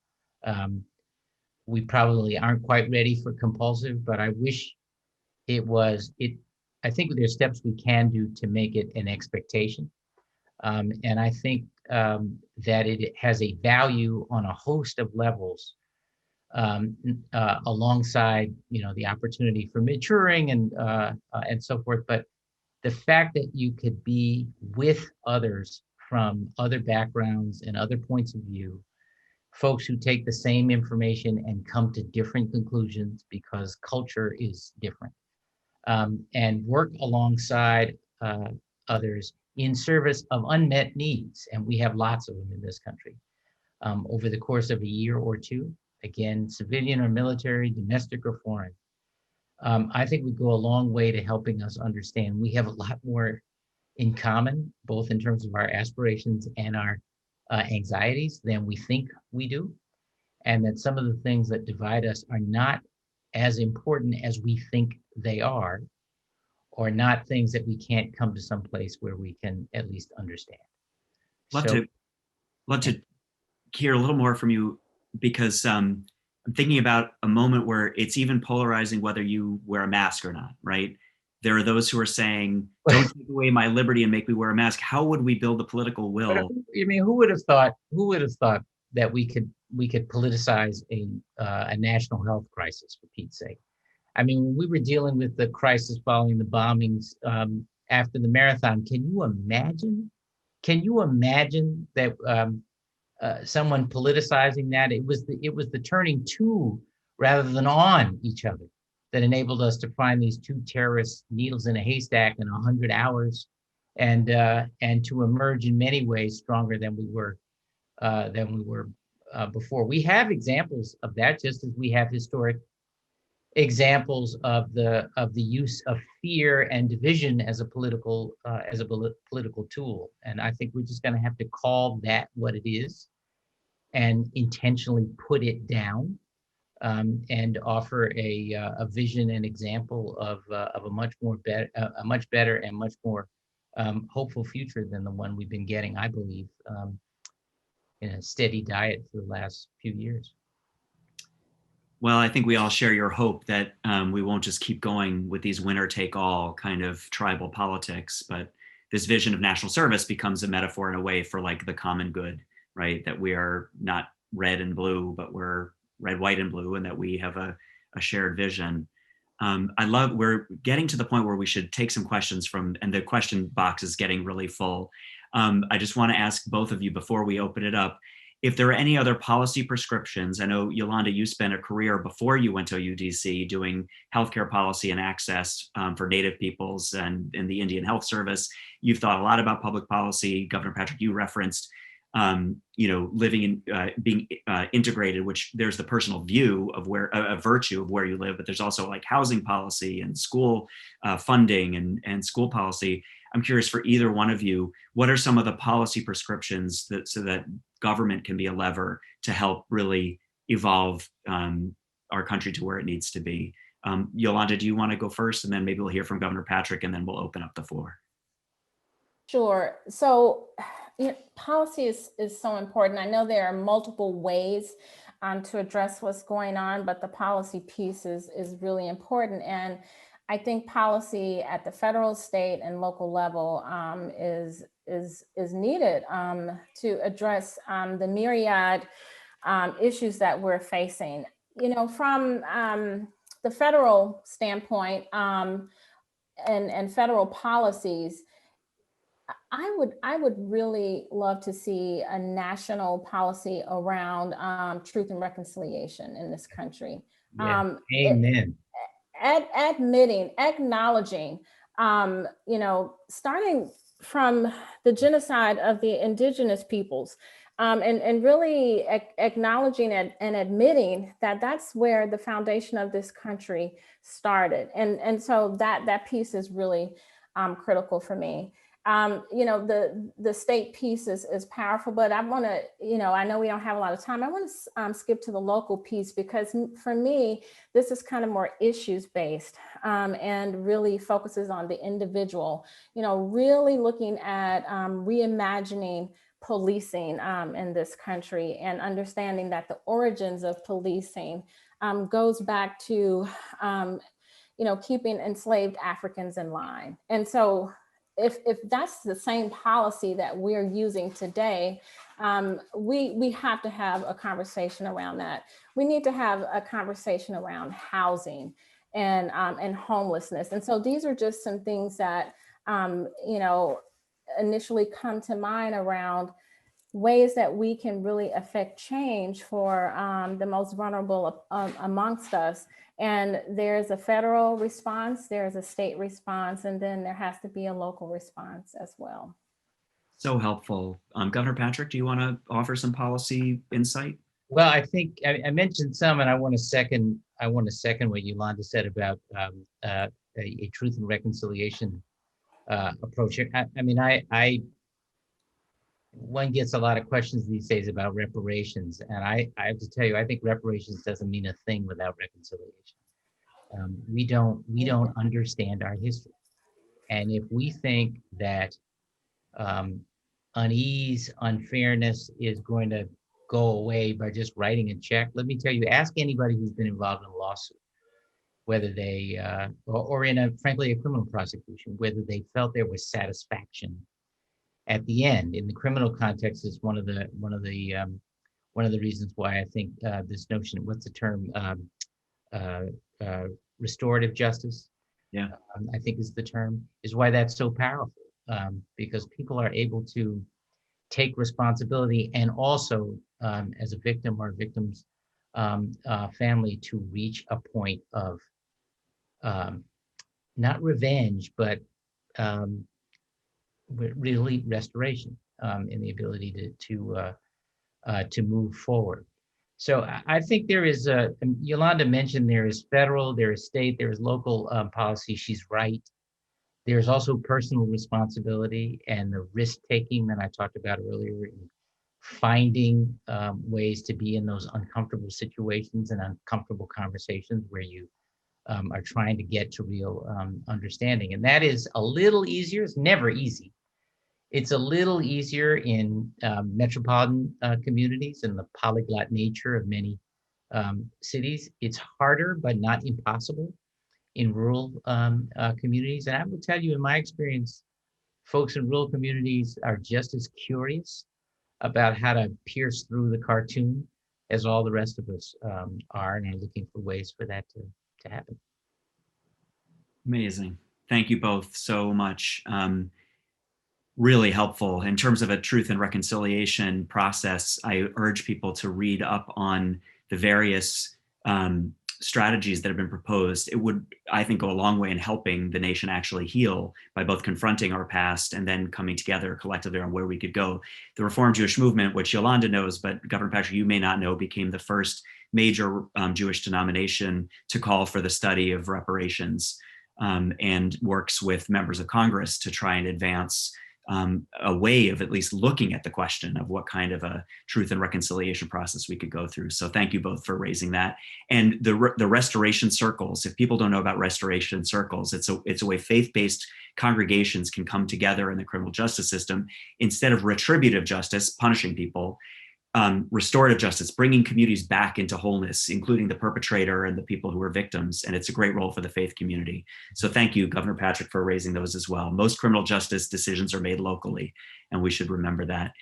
We probably aren't quite ready for compulsive, but I wish it was. I think there's steps we can do to make it an expectation. And I think that it has a value on a host of levels, alongside, the opportunity for maturing and so forth. But the fact that you could be with others from other backgrounds and other points of view, folks who take the same information and come to different conclusions because culture is different, and work alongside others in service of unmet needs. And we have lots of them in this country. Over the course of a year or two, again, civilian or military, domestic or foreign, I think we go a long way to helping us understand we have a lot more in common, both in terms of our aspirations and our anxieties, than we think we do. And that some of the things that divide us are not as important as we think they are, or not things that we can't come to some place where we can at least understand. Love to hear a little more from you, because I'm thinking about a moment where it's even polarizing whether you wear a mask or not, right? There are those who are saying, don't take away my liberty and make me wear a mask. How would we build the political will? Who would have thought that we could politicize a national health crisis, for Pete's sake? I mean, when we were dealing with the crisis following the bombings after the marathon, can you imagine that someone politicizing that? It was the turning to rather than on each other that enabled us to find these two terrorist needles in a haystack in 100 hours, and to emerge in many ways stronger than we were before. We have examples of that, just as we have historic examples of the use of fear and division as a political tool. And I think we're just going to have to call that what it is, and intentionally put it down, and offer a vision and example of a much better and much more hopeful future than the one we've been getting, I believe, in a steady diet for the last few years. Well, I think we all share your hope that we won't just keep going with these winner-take-all kind of tribal politics, but this vision of national service becomes a metaphor in a way for like the common good, right? That we are not red and blue, but we're red, white, and blue, and that we have a shared vision. We're getting to the point where we should take some questions and the question box is getting really full. I just want to ask both of you before we open it up, if there are any other policy prescriptions. I know, Yolanda, you spent a career before you went to UDC doing healthcare policy and access for Native peoples and in the Indian Health Service. You've thought a lot about public policy. Governor Patrick, you referenced, living in being integrated, which there's the personal view of where a virtue of where you live, but there's also like housing policy and school funding and school policy. I'm curious, for either one of you, what are some of the policy prescriptions so that government can be a lever to help really evolve our country to where it needs to be? Yolanda, do you want to go first? And then maybe we'll hear from Governor Patrick, and then we'll open up the floor. Sure. So policy is so important. I know there are multiple ways to address what's going on, but the policy piece is really important. And I think policy at the federal, state, and local level is needed to address the myriad issues that we're facing. You know, from the federal standpoint and federal policies, I would really love to see a national policy around truth and reconciliation in this country. Yeah. Amen. Admitting, acknowledging, you know, starting from the genocide of the indigenous peoples, and really acknowledging and admitting that that's where the foundation of this country started. And so that piece is really critical for me. You know, the state piece is powerful, but I want to, you know, I know we don't have a lot of time. I want to skip to the local piece, because for me, this is kind of more issues based and really focuses on the individual, you know, really looking at reimagining policing in this country, and understanding that the origins of policing goes back to, you know, keeping enslaved Africans in line. And so if that's the same policy that we're using today, we have to have a conversation around that. We need to have a conversation around housing and homelessness. And so these are just some things that, you know, initially come to mind around ways that we can really affect change for the most vulnerable amongst us. And there's a federal response, there's a state response, and then there has to be a local response as well. So helpful. Governor Patrick, do you want to offer some policy insight? Well, I think I mentioned some, and I want to second what Yolanda said about a truth and reconciliation approach. I mean, one gets a lot of questions these days about reparations, and I have to tell you, I think reparations doesn't mean a thing without reconciliation. We don't understand our history, and if we think that unease, unfairness is going to go away by just writing a check, let me tell you, ask anybody who's been involved in a lawsuit, whether they or in frankly a criminal prosecution, whether they felt there was satisfaction at the end. In the criminal context, is one of the reasons why I think this notion, what's the term, restorative justice, yeah, I think is the term, is why that's so powerful, because people are able to take responsibility, and also as a victim or victim's family, to reach a point of not revenge, but really restoration, and the ability to move forward. So I think there is Yolanda mentioned there is federal, there is state, there is local policy. She's right. There's also personal responsibility and the risk taking that I talked about earlier, in finding ways to be in those uncomfortable situations and uncomfortable conversations where you are trying to get to real understanding. And that is a little easier. It's never easy. It's a little easier in metropolitan communities and the polyglot nature of many cities. It's harder, but not impossible, in rural communities. And I will tell you, in my experience, folks in rural communities are just as curious about how to pierce through the cartoon as all the rest of us are, and are looking for ways for that to happen. Amazing. Thank you both so much. Really helpful. In terms of a truth and reconciliation process, I urge people to read up on the various strategies that have been proposed. It would, I think, go a long way in helping the nation actually heal by both confronting our past and then coming together collectively on where we could go. The Reform Jewish movement, which Yolanda knows, but Governor Patrick, you may not know, became the first major Jewish denomination to call for the study of reparations, and works with members of Congress to try and advance a way of at least looking at the question of what kind of a truth and reconciliation process we could go through. So thank you both for raising that. And the restoration circles, if people don't know about restoration circles, it's a way faith-based congregations can come together in the criminal justice system. Instead of retributive justice, punishing people, restorative justice, bringing communities back into wholeness, including the perpetrator and the people who are victims. And it's a great role for the faith community. So thank you, Governor Patrick, for raising those as well. Most criminal justice decisions are made locally, and we should remember that.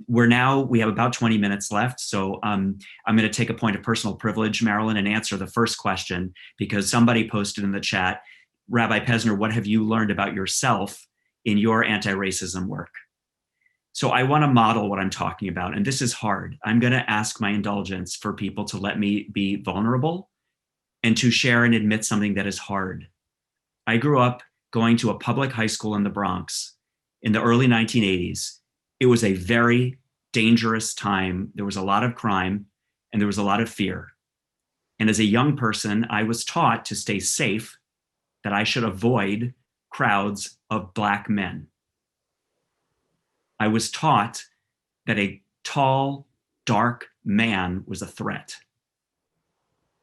We have about 20 minutes left. So I'm going to take a point of personal privilege, Marilyn, and answer the first question, because somebody posted in the chat, Rabbi Pesner, what have you learned about yourself in your anti-racism work? So I want to model what I'm talking about, and this is hard. I'm going to ask my indulgence for people to let me be vulnerable and to share and admit something that is hard. I grew up going to a public high school in the Bronx in the early 1980s. It was a very dangerous time. There was a lot of crime and there was a lot of fear. And as a young person, I was taught to stay safe, that I should avoid crowds of Black men. I was taught that a tall, dark man was a threat.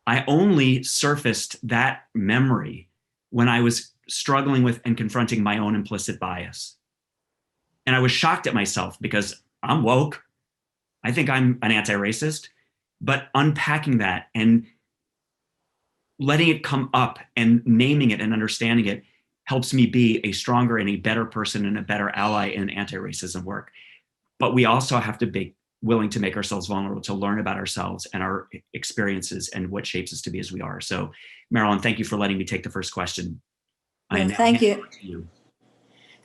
I only surfaced that memory when I was struggling with and confronting my own implicit bias. And I was shocked at myself because I'm woke. I think I'm an anti-racist, but unpacking that and letting it come up and naming it and understanding it helps me be a stronger and a better person and a better ally in anti-racism work. But we also have to be willing to make ourselves vulnerable, to learn about ourselves and our experiences and what shapes us to be as we are. So Marilyn, thank you for letting me take the first question. Thank you.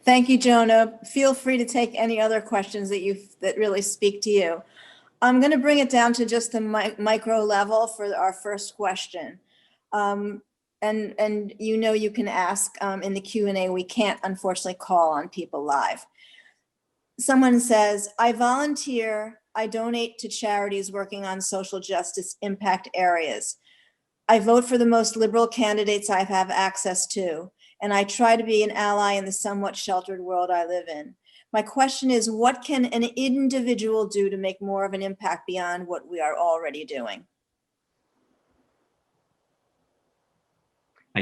Thank you, Jonah. Feel free to take any other questions that really speak to you. I'm going to bring it down to just the micro level for our first question. And you can ask in the Q&A. We can't, unfortunately, call on people live. Someone says, I volunteer, I donate to charities working on social justice impact areas. I vote for the most liberal candidates I have access to, and I try to be an ally in the somewhat sheltered world I live in. My question is, what can an individual do to make more of an impact beyond what we are already doing?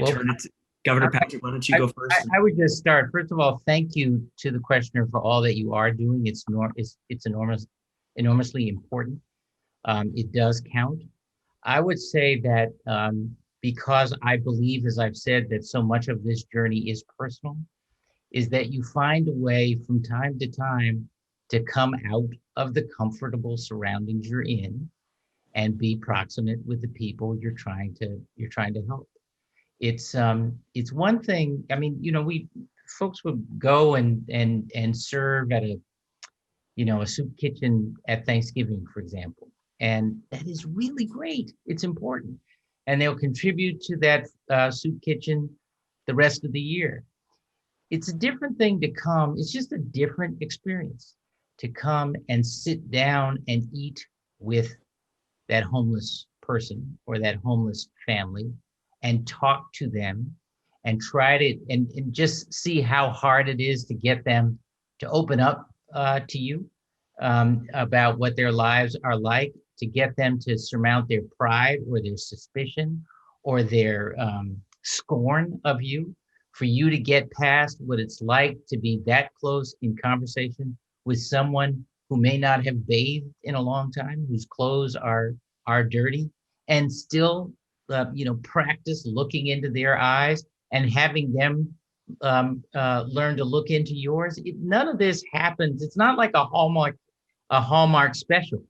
Turn it to Governor Patrick. Why don't you go first? I would just start. First of all, thank you to the questioner for all that you are doing. It's enormously important. It does count. I would say that because I believe, as I've said, that so much of this journey is personal, is that you find a way from time to time to come out of the comfortable surroundings you're in and be proximate with the people you're trying to help. It's one thing. I mean, folks would go and serve at a soup kitchen at Thanksgiving, for example, and that is really great. It's important, and they'll contribute to that soup kitchen the rest of the year. It's a different thing to come. It's just a different experience to come and sit down and eat with that homeless person or that homeless family and talk to them and try to and just see how hard it is to get them to open up to you about what their lives are like, to get them to surmount their pride or their suspicion or their scorn of you, for you to get past what it's like to be that close in conversation with someone who may not have bathed in a long time, whose clothes are dirty, and still practice looking into their eyes and having them learn to look into yours. None of this happens. It's not like a Hallmark special.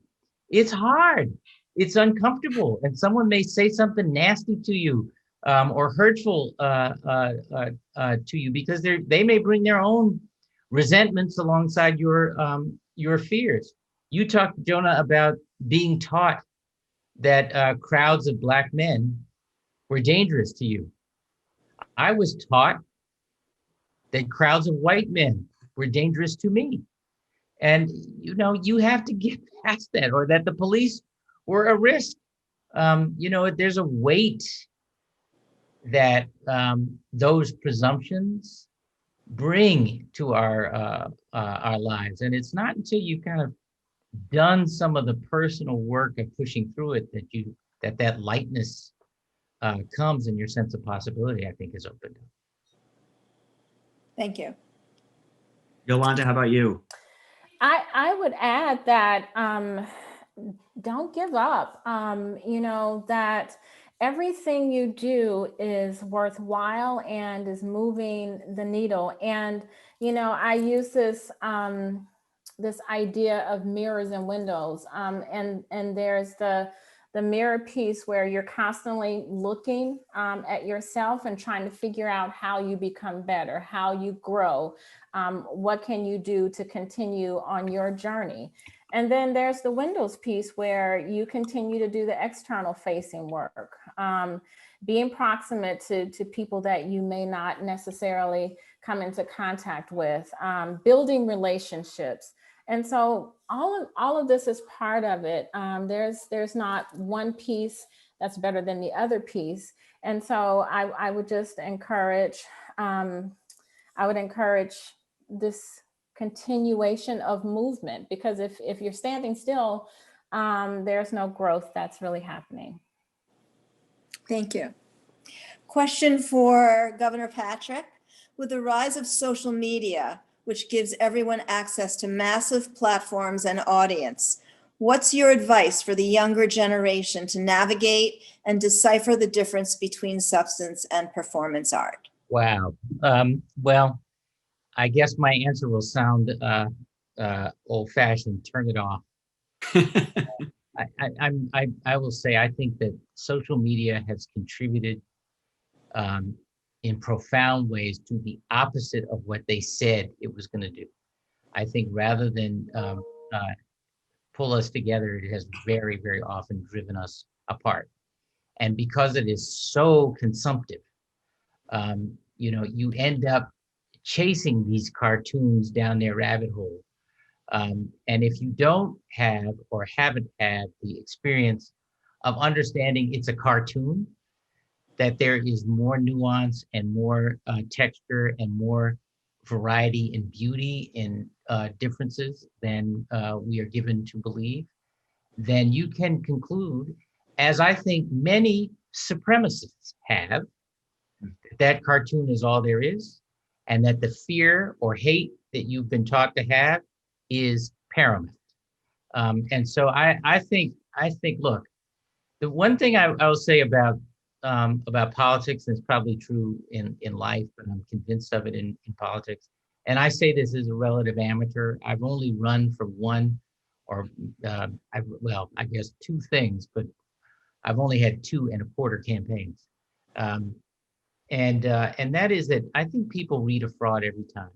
It's hard. It's uncomfortable. And someone may say something nasty to you or hurtful to you because they may bring their own resentments alongside your fears. You talked, Jonah, about being taught that crowds of Black men were dangerous to you. I was taught that crowds of white men were dangerous to me. And, you have to get past that, or that the police were a risk. There's a weight that those presumptions bring to our lives. And it's not until you kind of done some of the personal work of pushing through it that lightness comes, and your sense of possibility, I think, is opened up. Thank you. Yolanda, how about you? I would add that don't give up. That everything you do is worthwhile and is moving the needle. And, I use this, this idea of mirrors and windows. And there's the mirror piece where you're constantly looking at yourself and trying to figure out how you become better, how you grow, what can you do to continue on your journey. And then there's the windows piece where you continue to do the external facing work, being proximate to people that you may not necessarily come into contact with, building relationships. And so all of this is part of it. There's not one piece that's better than the other piece. And so I would just encourage, this continuation of movement, because if you're standing still, there's no growth that's really happening. Thank you. Question for Governor Patrick. With the rise of social media, which gives everyone access to massive platforms and audience, what's your advice for the younger generation to navigate and decipher the difference between substance and performance art? Wow. Well, I guess my answer will sound old-fashioned. Turn it off. I will say I think that social media has contributed in profound ways to the opposite of what they said it was going to do. I think rather than pull us together, it has very, very often driven us apart. And because it is so consumptive, you end up chasing these cartoons down their rabbit hole. And if you don't have or haven't had the experience of understanding it's a cartoon, that there is more nuance and more texture and more variety and beauty in differences than we are given to believe, then you can conclude, as I think many supremacists have, that cartoon is all there is, and that the fear or hate that you've been taught to have is paramount. And so I think, look, the one thing I will say about politics, and it's probably true in life, but I'm convinced of it in politics. And I say this as a relative amateur. I've only run for one, or I guess two things, but I've only had 2.25 campaigns. And that is that I think people read a fraud every time.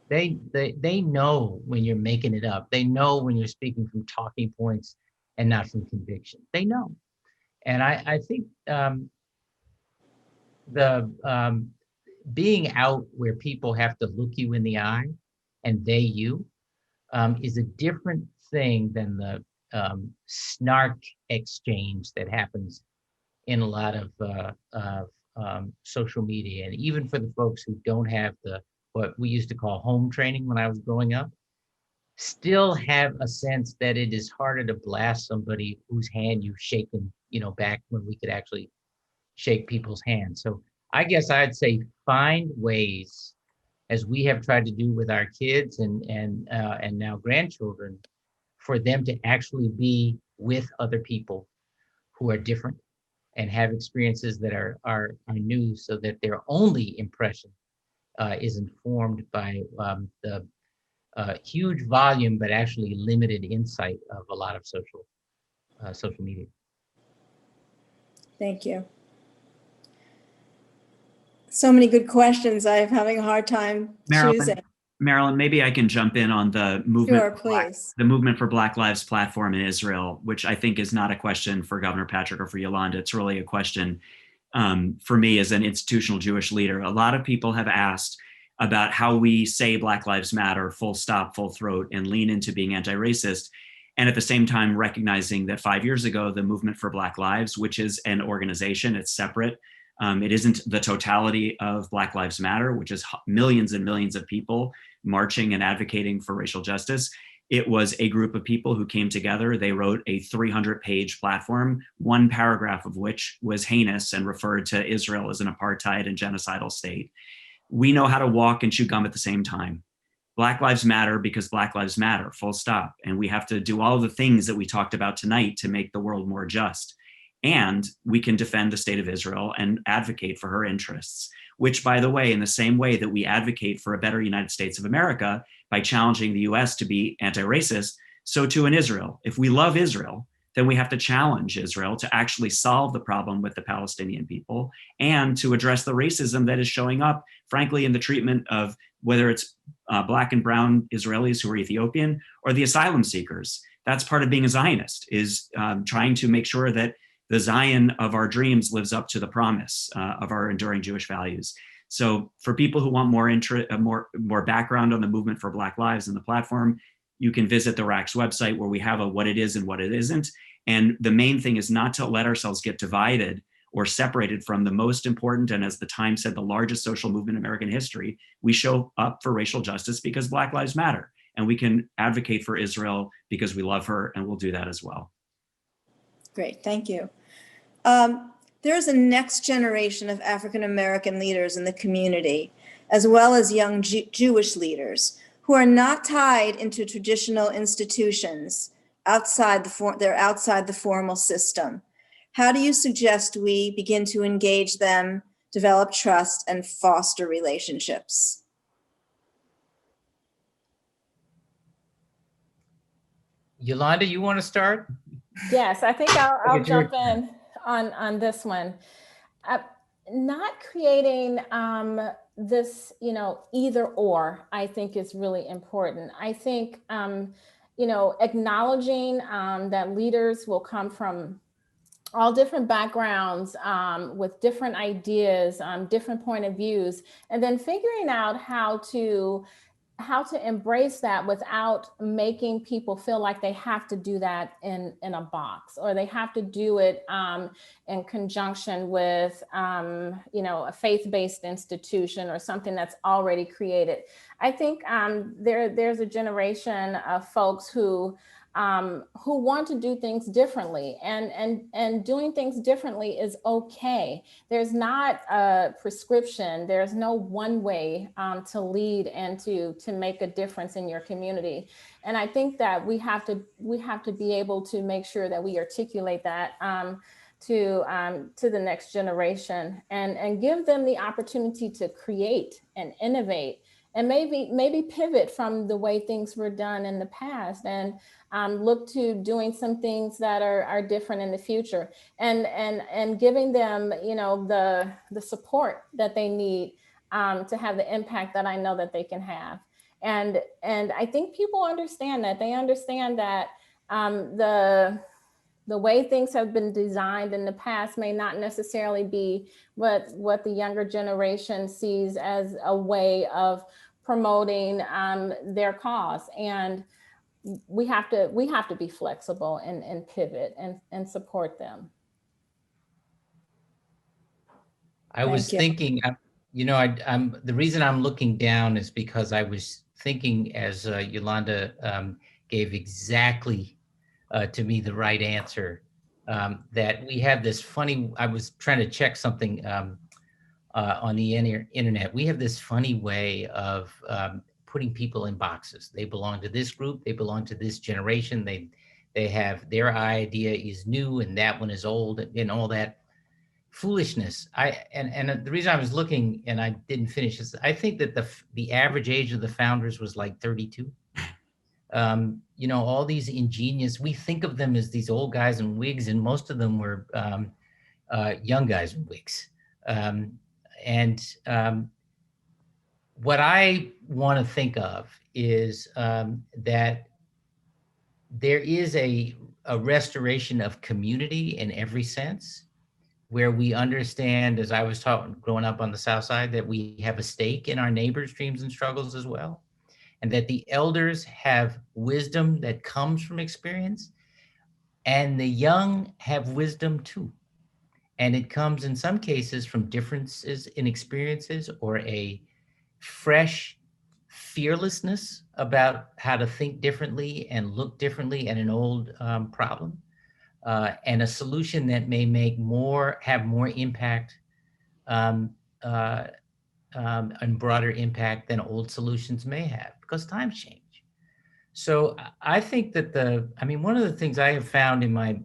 They know when you're making it up. They know when you're speaking from talking points and not from conviction. They know. And I think the being out where people have to look you in the eye and they you is a different thing than the snark exchange that happens in a lot of social media. And even for the folks who don't have what we used to call home training when I was growing up, still have a sense that it is harder to blast somebody whose hand you've shaken, back when we could actually shake people's hands. So I guess I'd say find ways, as we have tried to do with our kids and now grandchildren, for them to actually be with other people who are different and have experiences that are new, so that their only impression is informed by the huge volume, but actually limited insight of a lot of social media. Thank you. So many good questions. I'm having a hard time choosing. Marilyn, maybe I can jump in on the movement. Sure, please. The Movement for Black Lives platform in Israel, which I think is not a question for Governor Patrick or for Yolanda. It's really a question for me as an institutional Jewish leader. A lot of people have asked about how we say Black Lives Matter, full stop, full throat, and lean into being anti-racist. And at the same time, recognizing that 5 years ago, the Movement for Black Lives, which is an organization, it's separate. It isn't the totality of Black Lives Matter, which is millions and millions of people marching and advocating for racial justice. It was a group of people who came together. They wrote a 300-page platform, one paragraph of which was heinous and referred to Israel as an apartheid and genocidal state. We know how to walk and chew gum at the same time. Black Lives Matter because Black Lives Matter, full stop. And we have to do all the things that we talked about tonight to make the world more just. And we can defend the state of Israel and advocate for her interests, which, by the way, in the same way that we advocate for a better United States of America by challenging the US to be anti-racist, so too in Israel. If we love Israel, then we have to challenge Israel to actually solve the problem with the Palestinian people and to address the racism that is showing up, frankly, in the treatment of whether it's Black and brown Israelis who are Ethiopian or the asylum seekers. That's part of being a Zionist, is trying to make sure that the Zion of our dreams lives up to the promise of our enduring Jewish values. So for people who want more background on the movement for Black Lives and the platform, you can visit the RAC's website, where we have a what it is and what it isn't. And the main thing is not to let ourselves get divided or separated from the most important, and as the Times said, the largest social movement in American history. We show up for racial justice because Black Lives Matter, and we can advocate for Israel because we love her, and we'll do that as well. Great, thank you. There's a next generation of African-American leaders in the community, as well as young Jewish leaders who are not tied into traditional institutions outside the formal system. How do you suggest we begin to engage them, develop trust, and foster relationships? Yolanda, you want to start? Yes, I think I'll jump in on this one. Not creating this, either or, I think is really important. I think, acknowledging that leaders will come from all different backgrounds with different ideas, different point of views, and then figuring out how to embrace that without making people feel like they have to do that in a box, or they have to do it in conjunction with, a faith-based institution or something that's already created. I think there's a generation of folks who want to do things differently, and doing things differently is okay. There's not a prescription. There's no one way to lead and to make a difference in your community. And I think that we have to be able to make sure that we articulate that to the next generation, and give them the opportunity to create and innovate, and maybe pivot from the way things were done in the past, and look to doing some things that are different in the future, and giving them, the support that they need to have the impact that I know that they can have. And I think people understand that. They understand that the way things have been designed in the past may not necessarily be what the younger generation sees as a way of promoting their cause. And we have to be flexible and pivot and support them. I was thinking, the reason I'm looking down is because I was thinking, as Yolanda gave exactly to me the right answer, that we have this funny, I was trying to check something on the internet. We have this funny way of putting people in boxes. They belong to this group, they belong to this generation, they have, their idea is new and that one is old, and all that foolishness. And the reason I was looking and I didn't finish is I think that the average age of the founders was like 32. All these ingenious, we think of them as these old guys in wigs, and most of them were young guys in wigs. What I want to think of is that there is a restoration of community in every sense, where we understand, as I was taught growing up on the South Side, that we have a stake in our neighbors' dreams and struggles as well, and that the elders have wisdom that comes from experience, and the young have wisdom too. And it comes in some cases from differences in experiences, or a fresh fearlessness about how to think differently and look differently at an old problem, and a solution that may have more impact and broader impact than old solutions may have, because times change. So I think that one of the things I have found in my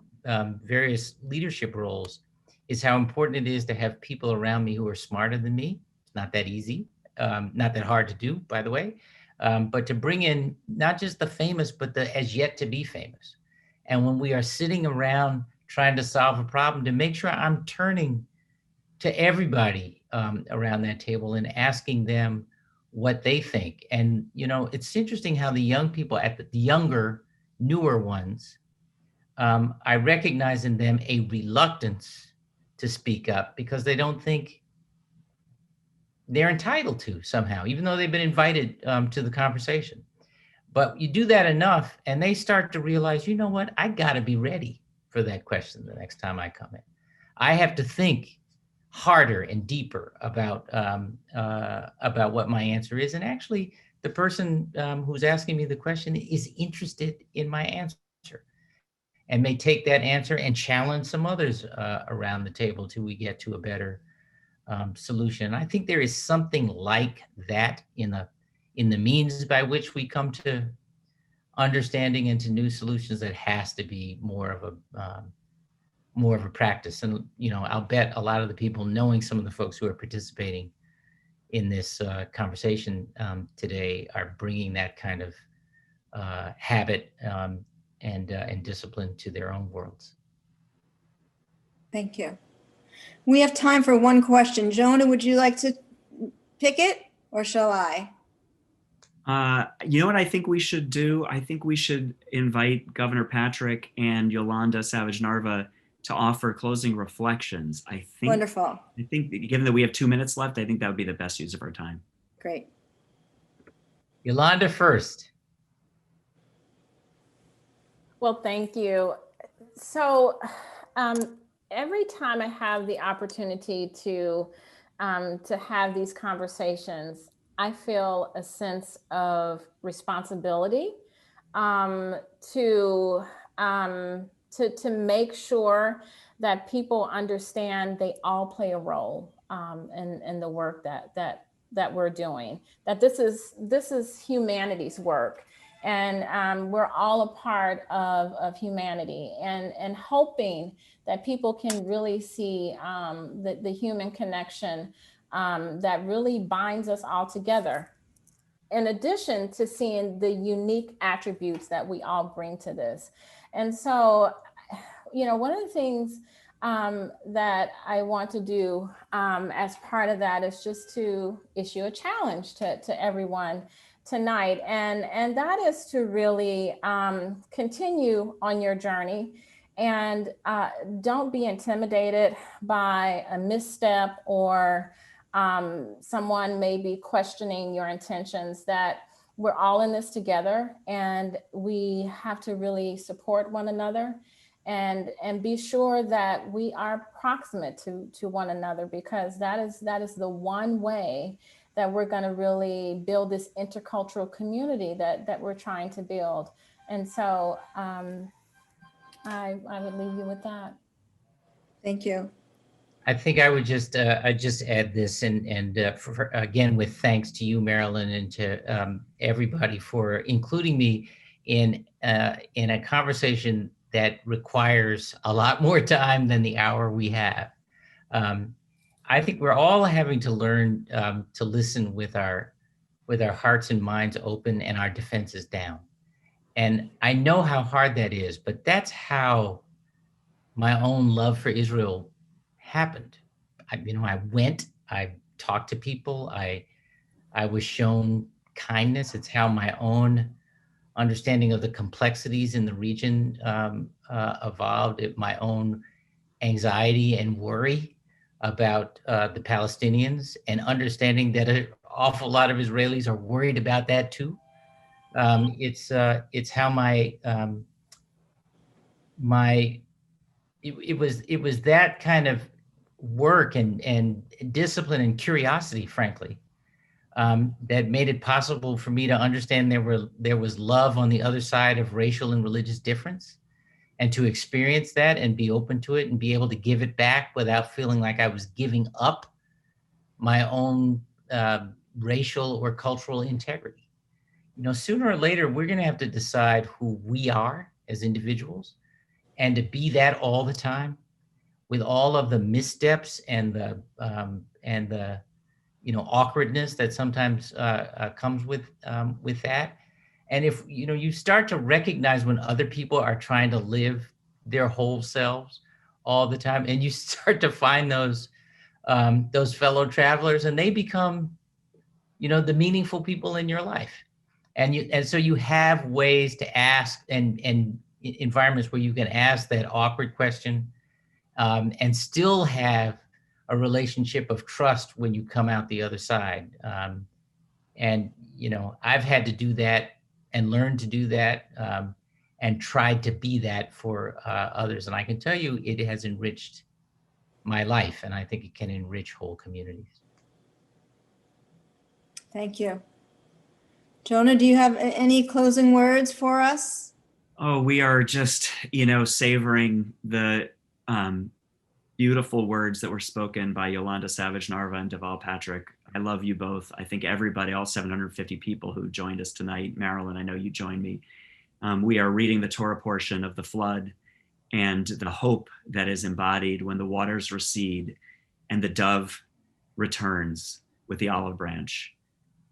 various leadership roles is how important it is to have people around me who are smarter than me. It's not that easy, not that hard to do, by the way, but to bring in not just the famous, but the as yet to be famous. And when we are sitting around trying to solve a problem, to make sure I'm turning to everybody around that table and asking them what they think. And, it's interesting how the young people the younger, newer ones, I recognize in them a reluctance to speak up because they don't think they're entitled to somehow, even though they've been invited to the conversation. But you do that enough and they start to realize, you know what, I gotta be ready for that question the next time I come in. I have to think harder and deeper about what my answer is. And actually, the person who's asking me the question is interested in my answer and may take that answer and challenge some others around the table till we get to a better solution. I think there is something like that in the means by which we come to understanding and to new solutions that has to be more of a practice. And, I'll bet a lot of the people knowing some of the folks who are participating in this conversation today are bringing that kind of habit and discipline to their own worlds. Thank you. We have time for one question. Jonah, would you like to pick it or shall I? You know what I think we should do? I think we should invite Governor Patrick and Yolanda Savage-Narva to offer closing reflections. Wonderful. I think given that we have 2 minutes left, I think that would be the best use of our time. Great. Yolanda first. Well, thank you. So every time I have the opportunity to have these conversations, I feel a sense of responsibility to make sure that people understand they all play a role in the work that we're doing. That this is humanity's work, and we're all a part of humanity, and hoping that people can really see the human connection that really binds us all together, in addition to seeing the unique attributes that we all bring to this. And so, one of the things that I want to do as part of that is just to issue a challenge to everyone tonight. And that is to really continue on your journey, and don't be intimidated by a misstep or someone may be questioning your intentions. That we're all in this together, and we have to really support one another and be sure that we are proximate to one another, because that is the one way that we're going to really build this intercultural community that we're trying to build. And so I would leave you with that. Thank you. I think I would just add this, and again, with thanks to you, Marilyn, and to everybody for including me in a conversation that requires a lot more time than the hour we have. I think we're all having to learn to listen with our hearts and minds open and our defenses down. And I know how hard that is, but that's how my own love for Israel happened. I talked to people, I was shown kindness. It's how my own understanding of the complexities in the region evolved. My own anxiety and worry about the Palestinians, and understanding that an awful lot of Israelis are worried about that too. It's how it was that kind of work and discipline and curiosity, frankly, that made it possible for me to understand there was love on the other side of racial and religious difference, and to experience that and be open to it and be able to give it back without feeling like I was giving up my own racial or cultural integrity. Sooner or later, we're going to have to decide who we are as individuals, and to be that all the time, with all of the missteps and the awkwardness that sometimes comes with that. And if you start to recognize when other people are trying to live their whole selves all the time, and you start to find those fellow travelers, and they become the meaningful people in your life. And so you have ways to ask, and environments where you can ask that awkward question, and still have a relationship of trust when you come out the other side. And I've had to do that and learn to do that, and tried to be that for others. And I can tell you, it has enriched my life, and I think it can enrich whole communities. Thank you. Jonah, do you have any closing words for us? Oh, we are just, savoring the beautiful words that were spoken by Yolanda Savage-Narva and Deval Patrick. I love you both. I think everybody, all 750 people who joined us tonight, Marilyn, I know you joined me. We are reading the Torah portion of the flood and the hope that is embodied when the waters recede and the dove returns with the olive branch.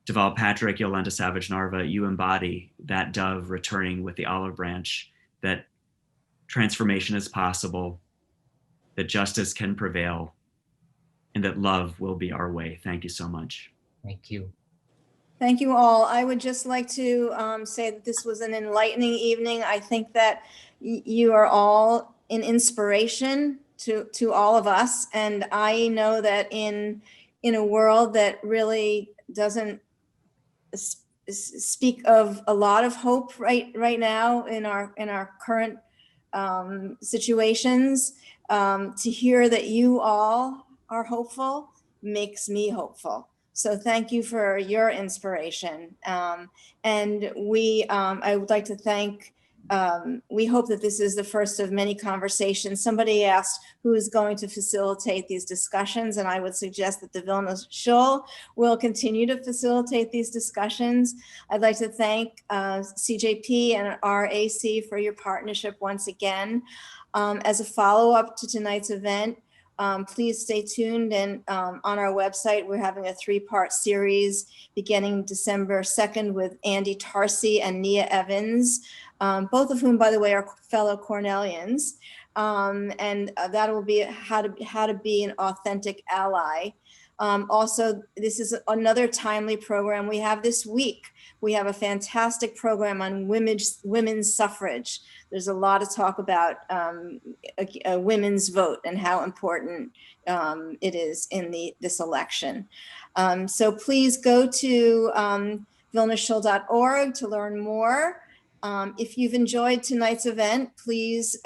Deval Patrick, Yolanda Savage-Narva, you embody that dove returning with the olive branch, that transformation is possible, that justice can prevail, and that love will be our way. Thank you so much. Thank you. Thank you all. I would just like to say that this was an enlightening evening. I think that you are all an inspiration to all of us. And I know that in a world that really doesn't speak of a lot of hope right now in our current situations, to hear that you all are hopeful makes me hopeful. So thank you for your inspiration. And I would like to thank, we hope that this is the first of many conversations. Somebody asked who is going to facilitate these discussions, and I would suggest that the Vilna Shul will continue to facilitate these discussions. I'd like to thank CJP and RAC for your partnership once again. As a follow-up to tonight's event, please stay tuned, and on our website, we're having a 3-part series beginning December 2nd with Andy Tarsi and Nia Evans, both of whom, by the way, are fellow Cornellians. And that will be how to be an authentic ally. Also, this is another timely program we have this week. We have a fantastic program on women's suffrage. There's a lot of talk about a women's vote and how important it is in this election. So please go to vilnashul.org to learn more. If you've enjoyed tonight's event, please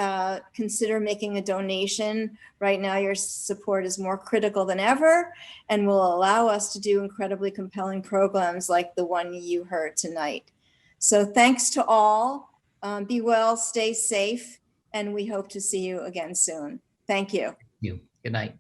consider making a donation. Right now, your support is more critical than ever and will allow us to do incredibly compelling programs like the one you heard tonight. So thanks to all. Be well, stay safe, and we hope to see you again soon. Thank you. Good night.